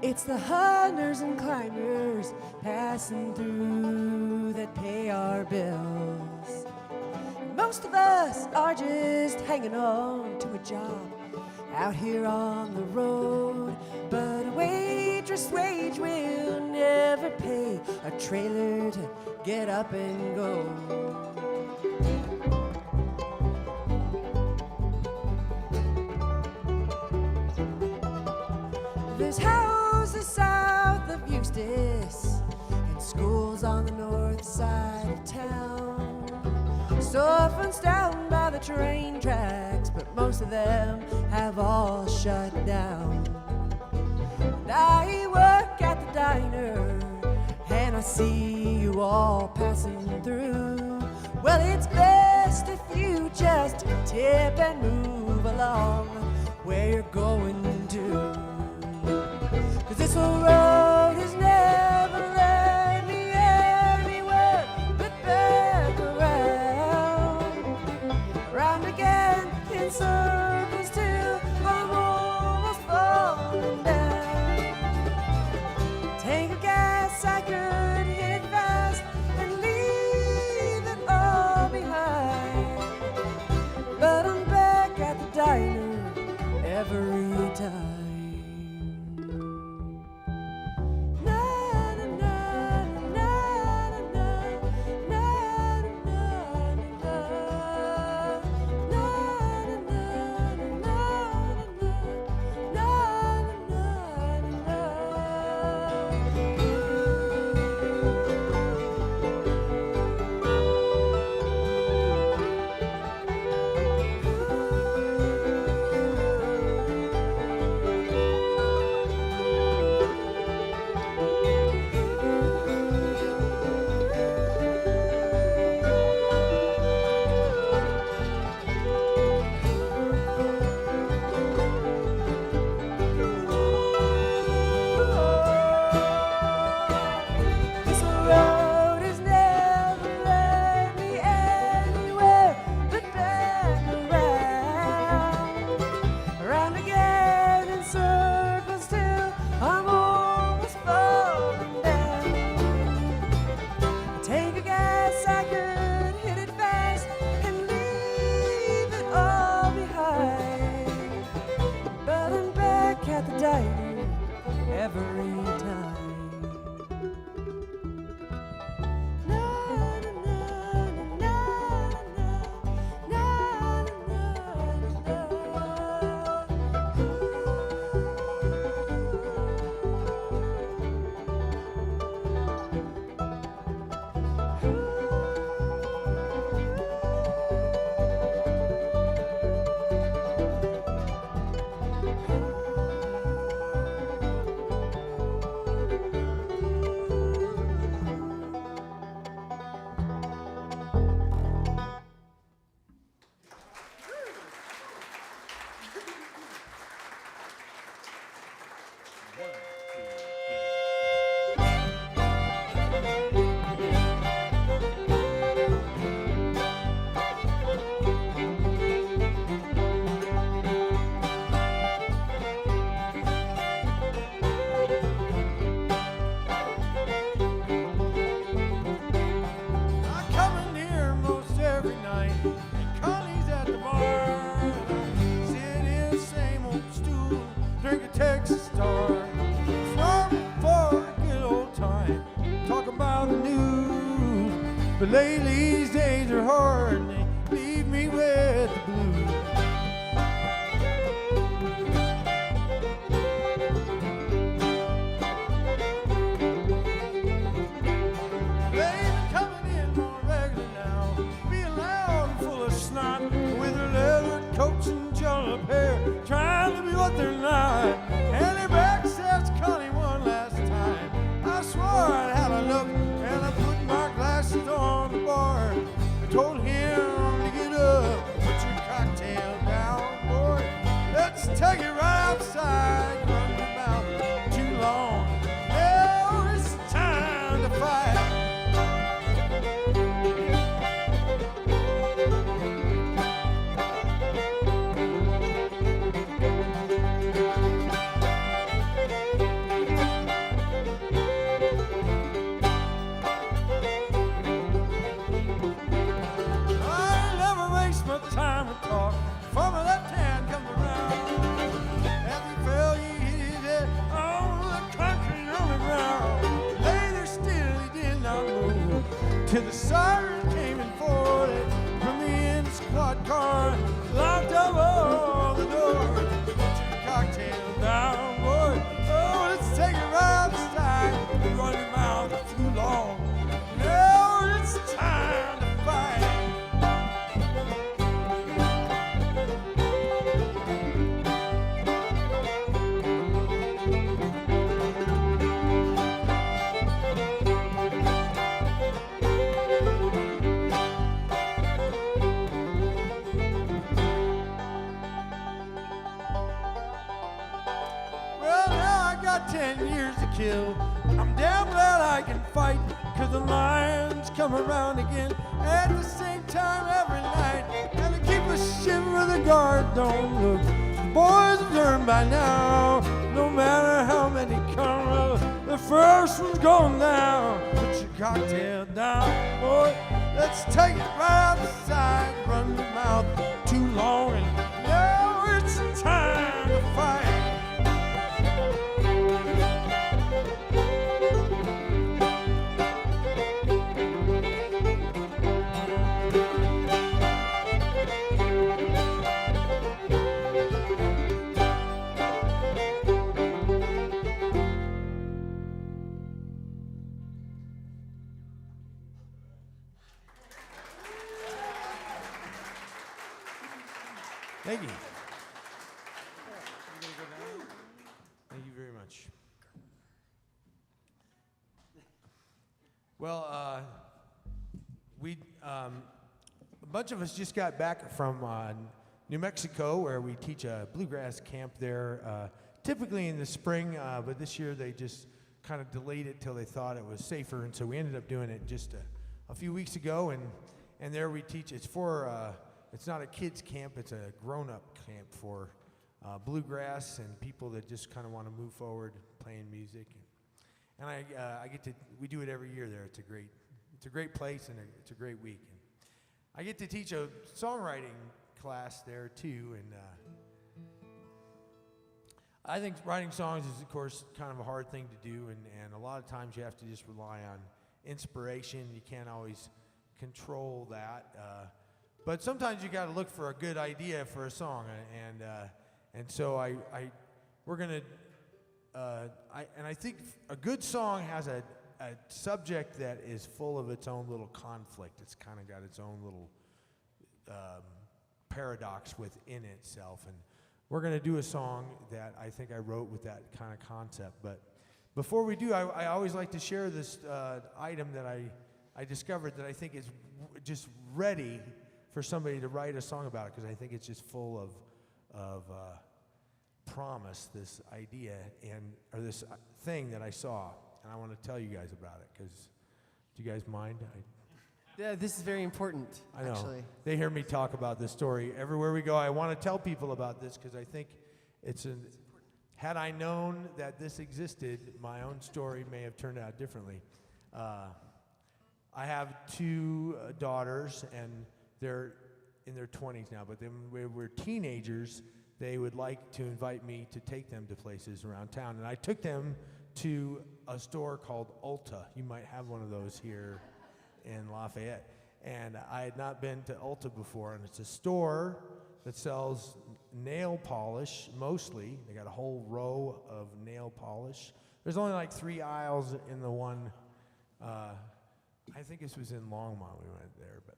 It's the hunters and climbers passing through that pay our bills. Most of us are just hanging on to a job out here on the road, but a waitress wage will never pay a trailer to get up and go. There's houses south of Eustis and schools on the north side of town. Storefronts down by the train tracks, but most of them have all shut down. And I work at the diner, and I see you all passing through. Well, it's best if you just tip and move along where you're going to. 'Cause this old road has never led me anywhere but back around. Round again in circles till I'm almost falling down. Tank of gas, I could hit it fast and leave it all behind. But I'm back at the diner every time. But lately these days are hard and they leave me with the blues. They've been coming in more regular now, being loud and full of snot, with their leather coats and jump hair, trying to be what they're not. And their backsteps caught him one last time. I swore I'd have a look, and I put my glasses on the bar. I told him to get up, put your cocktail down, boy. Let's take it right outside, run your mouth too long. Now it's time to fight. Time to talk. From my left hand comes around. As he fell, he hit his head on the concrete on the ground. Lay there still, he did not move till the siren came and forwarded from the in squad car. Locked up all the doors. Put your cocktail down, boy. Oh, let's take it right outside. Run your mouth too long. Now it's time to fight. Well, now I got 10 years to kill. I'm damn glad I can fight, 'cause the lions come around again at the same time every night. And to keep a shiver, the guard don't look. The boys have learned by now, no matter how many come, the first one's going down. Put your cocktail down, boy. Let's take it right outside. Run your mouth too long, and now it's time to fight. Thank you. Thank you very much. Well, a bunch of us just got back from New Mexico, where we teach a bluegrass camp there, typically in the spring, but this year they just kind of delayed it till they thought it was safer, and so we ended up doing it just a few weeks ago, and there we teach. It's not a kids camp, it's a grown-up camp for bluegrass and people that just kind of want to move forward playing music. And we do it every year there. It's a great place, and it's a great week. And I get to teach a songwriting class there too, and I think writing songs is, of course, kind of a hard thing to do, and a lot of times you have to just rely on inspiration. You can't always control that. But sometimes you got to look for a good idea for a song, and so I think a good song has a subject that is full of its own little conflict. It's kind of got its own little paradox within itself, and we're going to do a song that I think I wrote with that kind of concept. But before we do, I always like to share this item that I discovered that I think is just ready for somebody to write a song about it, because I think it's just full of promise, this idea or this thing that I saw, and I want to tell you guys about it. Because, do you guys mind? Yeah, this is very important, I know. actually. They hear me talk about this story everywhere we go. I want to tell people about this because I think had I known that this existed, my own story may have turned out differently. I have two daughters, and they're in their 20s now, but then when we were teenagers, they would like to invite me to take them to places around town. And I took them to a store called Ulta. You might have one of those here. in Lafayette. And I had not been to Ulta before, and it's a store that sells nail polish mostly. They got a whole row of nail polish. There's only like 3 aisles in the one, I think this was in Longmont we went there, but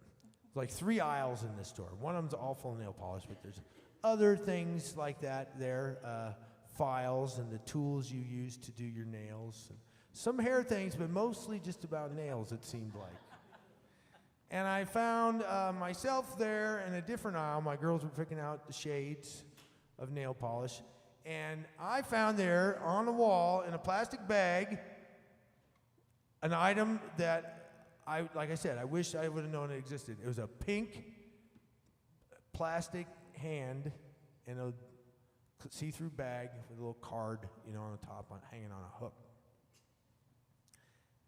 it's like 3 aisles in this store. One of them's all full of nail polish, but there's other things like that there, files and the tools you use to do your nails. And some hair things, but mostly just about nails, it seemed like. And I found myself there in a different aisle. My girls were picking out the shades of nail polish. And I found there on the wall in a plastic bag an item that, like I said, I wish I would have known it existed. It was a pink plastic hand in a see-through bag with a little card, on the top, hanging on a hook.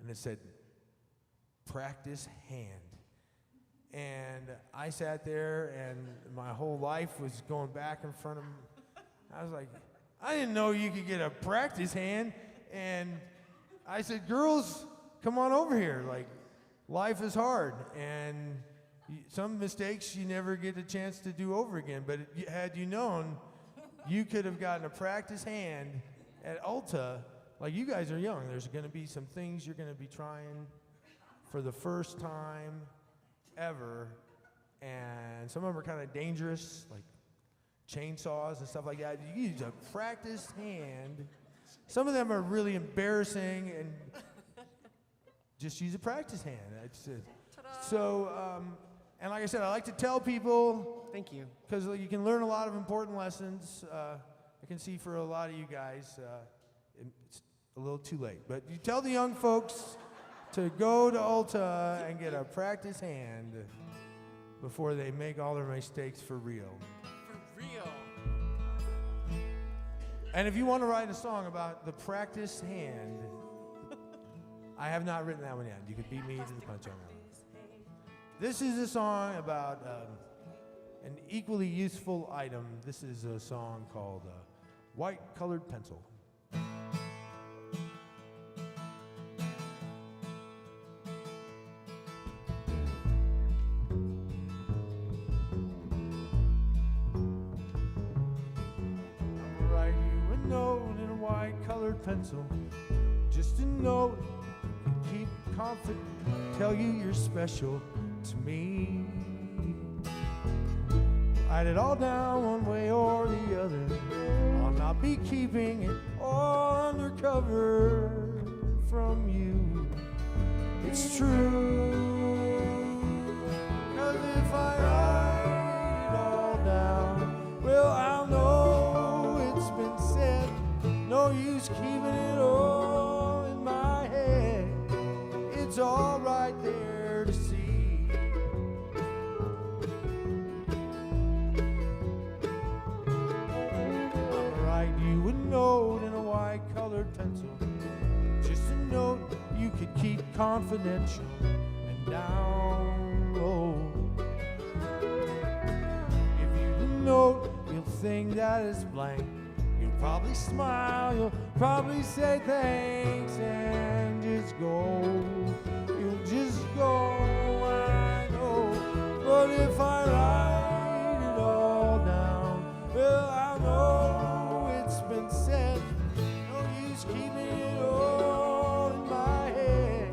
And it said, "Practice hand." And I sat there, and my whole life was going back in front of me. I was like, I didn't know you could get a practice hand. And I said, girls, come on over here. Like, life is hard, and some mistakes you never get a chance to do over again. But had you known, you could have gotten a practice hand at Ulta. Like, you guys are young. There's going to be some things you're going to be trying for the first time ever, and some of them are kind of dangerous, like chainsaws and stuff like that. You use a practice hand. Some of them are really embarrassing, and just use a practice hand. That's it. So, and like I said, I like to tell people. Thank you. Because you can learn a lot of important lessons. I can see for a lot of you guys, it's a little too late. But you tell the young folks to go to Ulta and get a practice hand before they make all their mistakes for real. For real. And if you want to write a song about the practice hand, I have not written that one yet. You could beat me to the punch on that one. This is a song about an equally useful item. This is a song called White Colored Pencil. Pencil, just a note, keep confident, tell you you're special to me. Write it all down one way or the other. I'll not be keeping it all undercover from you. It's true, 'cause if I write it all down, well, I'll know it's been said. No use keeping it all in my head. It's all right there to see. I'll write you a note in a white-colored pencil. Just a note you could keep confidential and down low. Give you the note, you'll think that it's blank. You'll probably smile, you'll probably say thanks and just go. You'll just go, I know. But if I write it all down, well, I know it's been said. No use keeping it all in my head.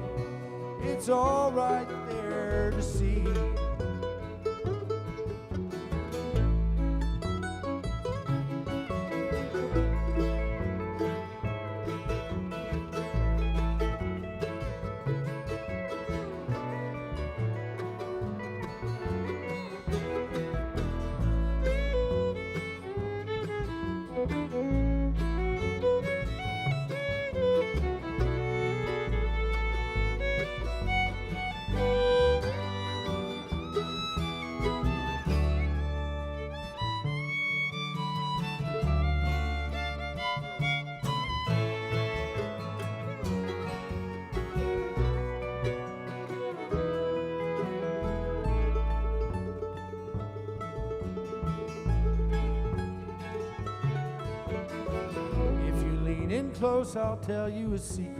It's all right there to see. Close, I'll tell you a secret.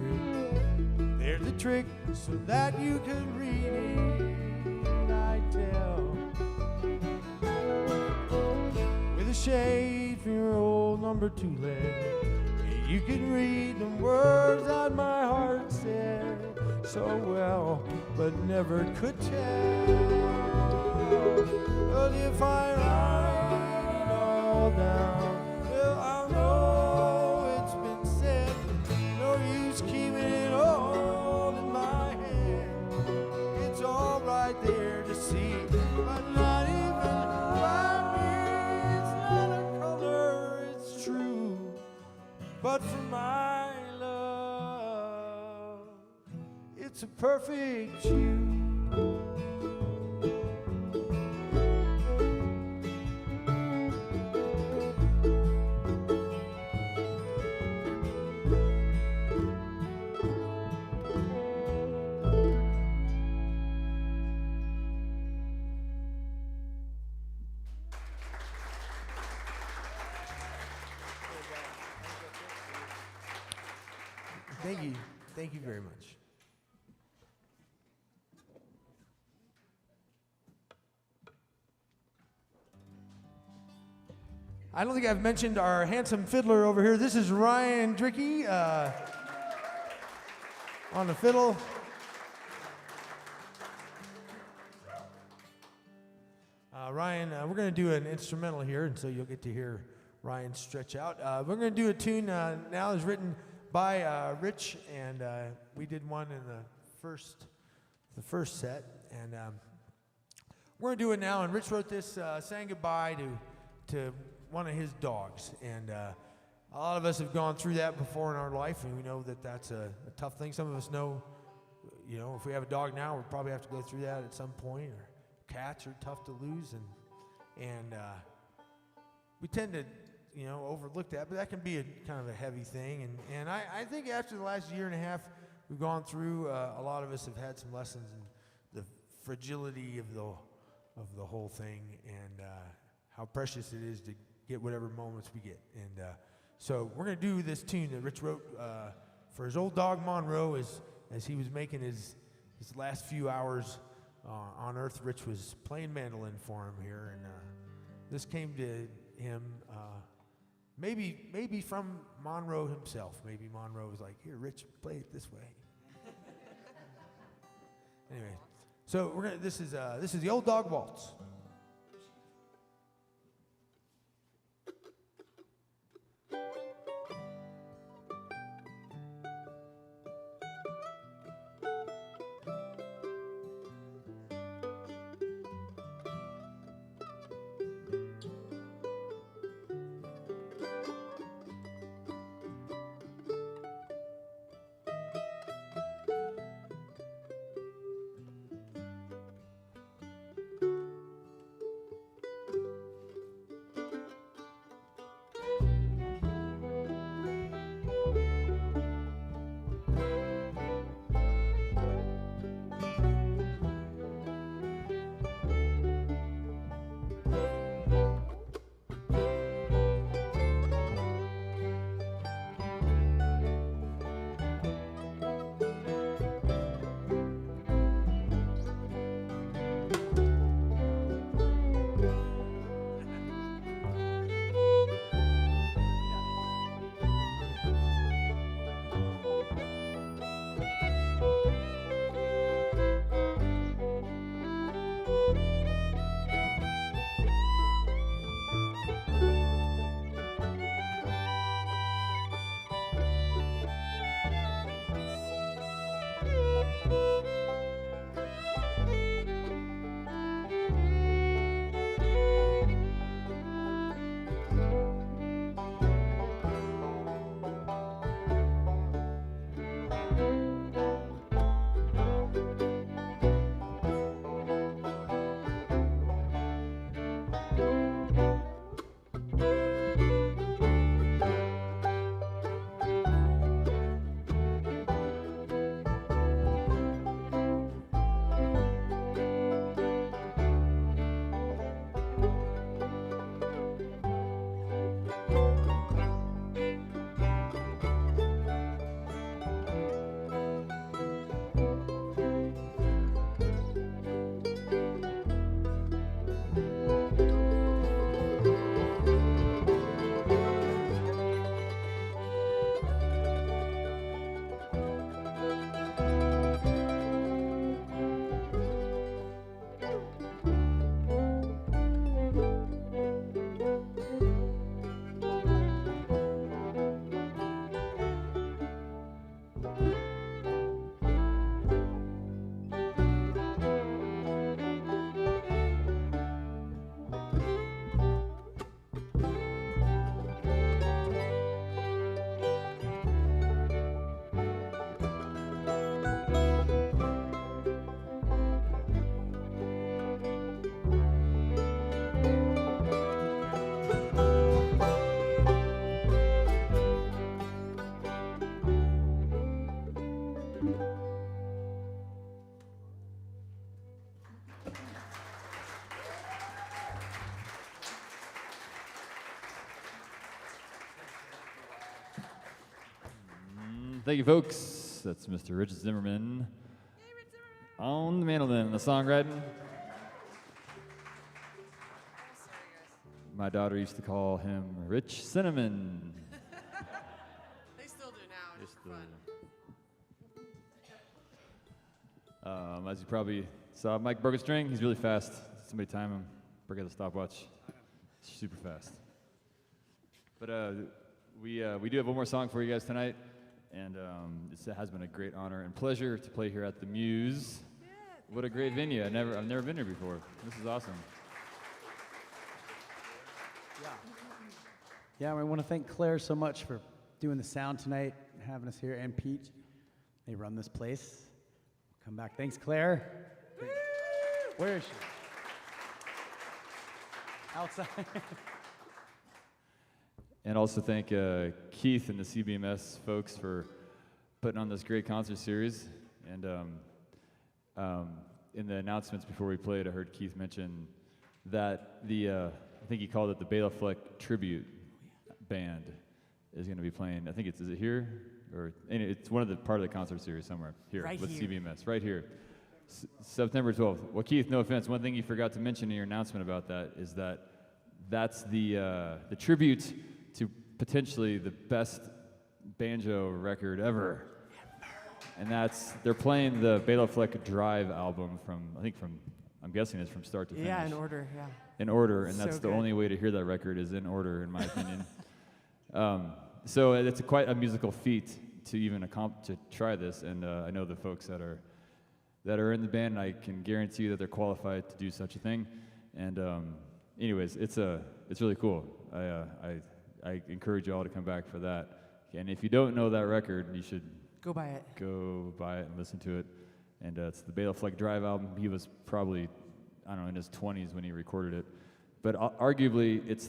There's a trick so that you could read it, I tell. With a shade for your old number 2 leg, you could read the words that my heart said so well, but never could tell. But if I write it all down, well, I'll know it's been said. No use keeping it all in my head. It's all right there to see, but not even by me. It's not a color, it's true. But for my love, it's a perfect hue. Thank you. Thank you very much. I don't think I've mentioned our handsome fiddler over here. This is Ryan Drickey on the fiddle. Ryan, we're going to do an instrumental here, and so you'll get to hear Ryan stretch out. We're going to do a tune now that's written by Rich, and we did one in the first set, and we're going to do it now. And Rich wrote this saying goodbye to one of his dogs, and a lot of us have gone through that before in our life, and we know that that's a tough thing. Some of us know, you know, if we have a dog now, we'll probably have to go through that at some point. Or cats are tough to lose, and we tend to, you know, overlook that, but that can be a kind of a heavy thing. And I think after the last year and a half we've gone through, a lot of us have had some lessons in the fragility of the whole thing, and how precious it is to get whatever moments we get. And so we're going to do this tune that Rich wrote for his old dog Monroe as he was making his last few hours on Earth. Rich was playing mandolin for him here, and this came to him maybe from Monroe himself. Maybe Monroe was like, "Here, Rich, play it this way." Anyway, so we're gonna. This is the Old Dog Waltz. Thank you, folks. That's Mr. Rich Zimmerman on the mandolin and the songwriting. My daughter used to call him Rich Cinnamon. They still do now. It's Just, fun. as you probably saw, Mike broke a string. He's really fast. Somebody time him. Break out the stopwatch. Super fast. But we do have one more song for you guys tonight, and it has been a great honor and pleasure to play here at the Muse. What a great venue! I've never been here before. This is awesome. Yeah, I want to thank Claire so much for doing the sound tonight, having us here, and Pete. They run this place. Come back. Thanks, Claire. Where is she? Outside. And also thank Keith and the CBMS folks for putting on this great concert series. And in the announcements before we played, I heard Keith mention that I think he called it the Bela Fleck Tribute Band is going to be playing. I think is it here? Or it's one of the part of the concert series somewhere here Right with here. CBMS, right here. September 12th. Well, Keith, no offense, one thing you forgot to mention in your announcement about that is that's the tribute to potentially the best banjo record ever. And they're playing the Bela Fleck Drive album I'm guessing it's from start to finish. Yeah, in order, yeah. In order, and So that's the good. only way to hear that record is in order, in my opinion. So it's quite a musical feat to even to try this, and I know the folks that are in the band, I can guarantee you that they're qualified to do such a thing. And anyways, it's really cool. I encourage you all to come back for that. And if you don't know that record, you should Go buy it. go buy it and listen to it. And it's the Bela Fleck Drive album. He was probably, I don't know, in his 20s when he recorded it. But arguably, it's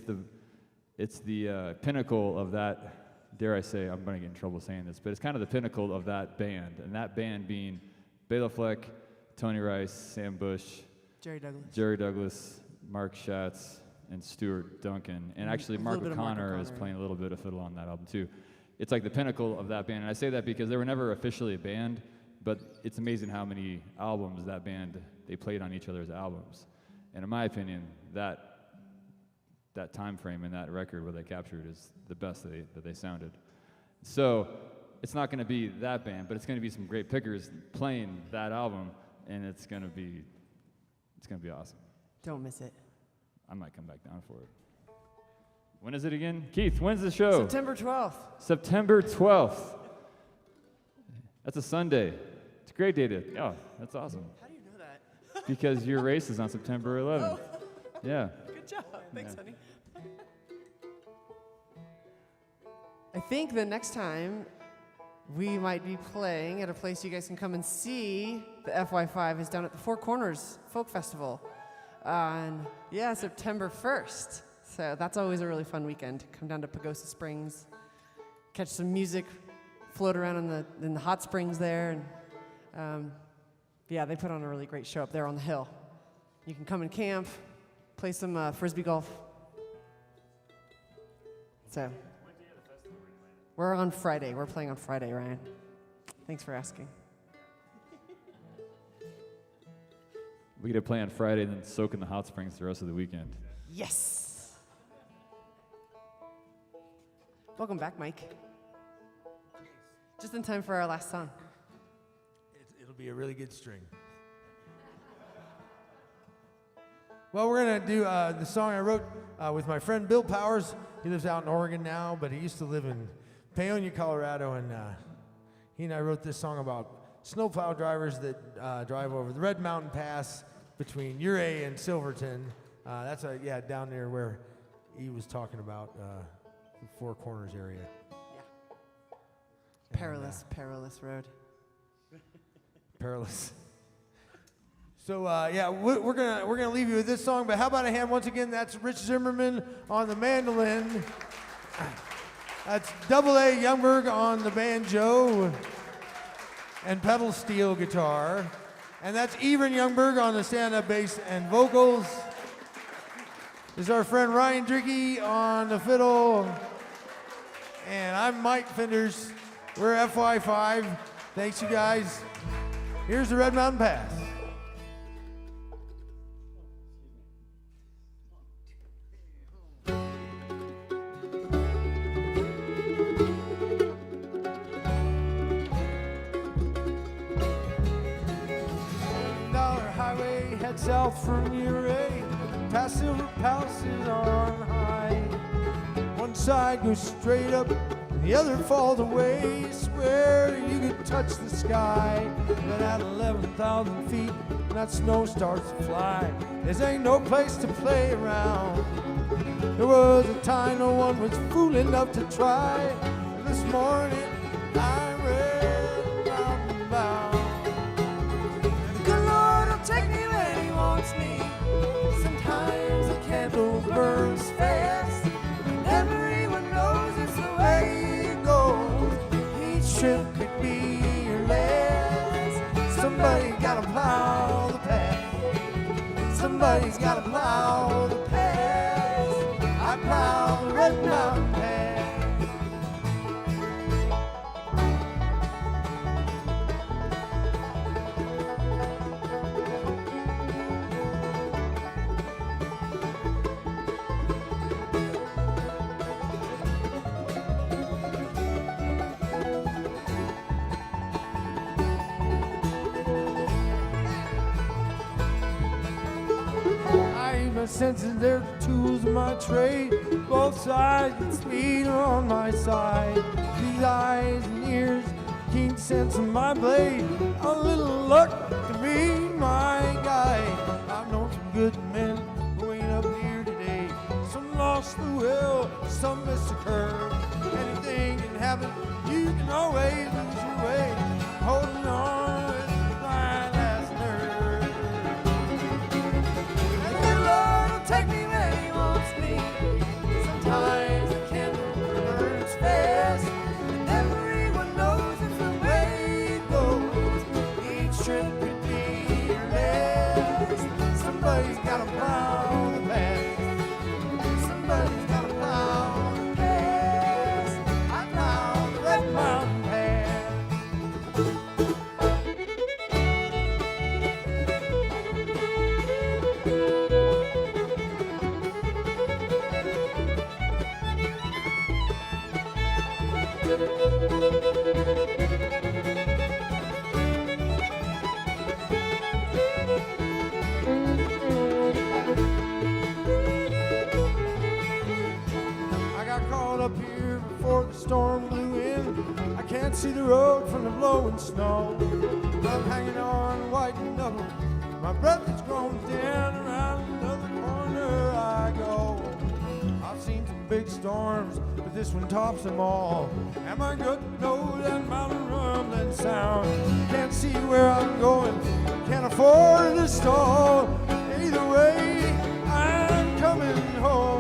the pinnacle of that. Dare I say, I'm going to get in trouble saying this, but it's kind of the pinnacle of that band. And that band being Bela Fleck, Tony Rice, Sam Bush, Jerry Douglas. Douglas, Mark Schatz, and Stuart Duncan. And actually, A little Mark bit of Mark O'Connor is O'Connor, playing a little bit of fiddle on that album, too. It's like the pinnacle of that band. And I say that because they were never officially a band, but it's amazing how many albums that band, they played on each other's albums. And in my opinion, that time frame in that record where they captured is the best that they sounded. So it's not going to be that band, but it's going to be some great pickers playing that album, and it's going to be awesome. Don't miss it. I might come back down for it. When is it again? Keith, when's the show? September 12th. September 12th. That's a Sunday. It's a great day oh, that's awesome. How do you know that? Because your race is on September 11th. Yeah. Good job. Thanks, honey. I think the next time we might be playing at a place you guys can come and see the FY5 is down at the Four Corners Folk Festival on, September 1st. So that's always a really fun weekend. Come down to Pagosa Springs, catch some music, float around in the hot springs there. And they put on a really great show up there on the hill. You can come and camp, play some Frisbee golf. So we're on Friday. We're playing on Friday, Ryan. Thanks for asking. We get to play on Friday and then soak in the hot springs the rest of the weekend. Yes. Welcome back, Mike. Just in time for our last song. It'll be a really good string. Well, we're going to do the song I wrote with my friend Bill Powers. He lives out in Oregon now, but he used to live in Paonia, Colorado, and he and I wrote this song about snowplow drivers that drive over the Red Mountain Pass between Ouray and Silverton. That's down there where he was talking about the Four Corners area. Perilous road. Perilous. So we're gonna leave you with this song. But how about a hand once again? That's Rich Zimmerman on the mandolin. That's Double A Youngberg on the banjo and pedal steel guitar, and that's Even Youngberg on the stand-up bass and vocals. This is our friend Ryan Drickey on the fiddle, and I'm Mike Fenders We're FY5. Thanks, you guys. Here's the Red Mountain Pass. $1 highway heads south from Uray, past Silver Palaces on high. One side goes straight up, the other falls away. Swear you could touch the sky. But at 11,000 feet, that snow starts to fly. This ain't no place to play around. There was a time no one was fool enough to try. This morning I ran mountain bound. The good Lord will take me where He wants me. Sometimes a candle burns fast, and everyone knows it's the way it goes. Each trip could be your last. Somebody gotta plow the path. Somebody's gotta plow the path. I plow the Red Mountain Path. My senses, they're the tools of my trade. Both sides and speed are on my side. These eyes and ears, keen sense of my blade. A little luck to be my guide. I've known some good men who ain't up here today. Some lost the will, some missed the curve. Anything can happen, you can always lose your way. Holding on with my last nerve. Take me where He wants me. Sometimes the candle burns fast, and everyone knows it's the way it goes. Each trip could be your last. Somebody's gotta plow the path. Somebody's gotta plow the path. I plow the Red Mountain Path. I got caught up here before the storm blew in. I can't see the road from the blowing snow. I'm hanging on white knuckle. My breath is growing thin. Around another corner I go. I've seen some big storms, but this one tops them all. Am I good to know that mountain rumbling sound? Can't see where I'm going, can't afford to stall. Either way, I'm coming home.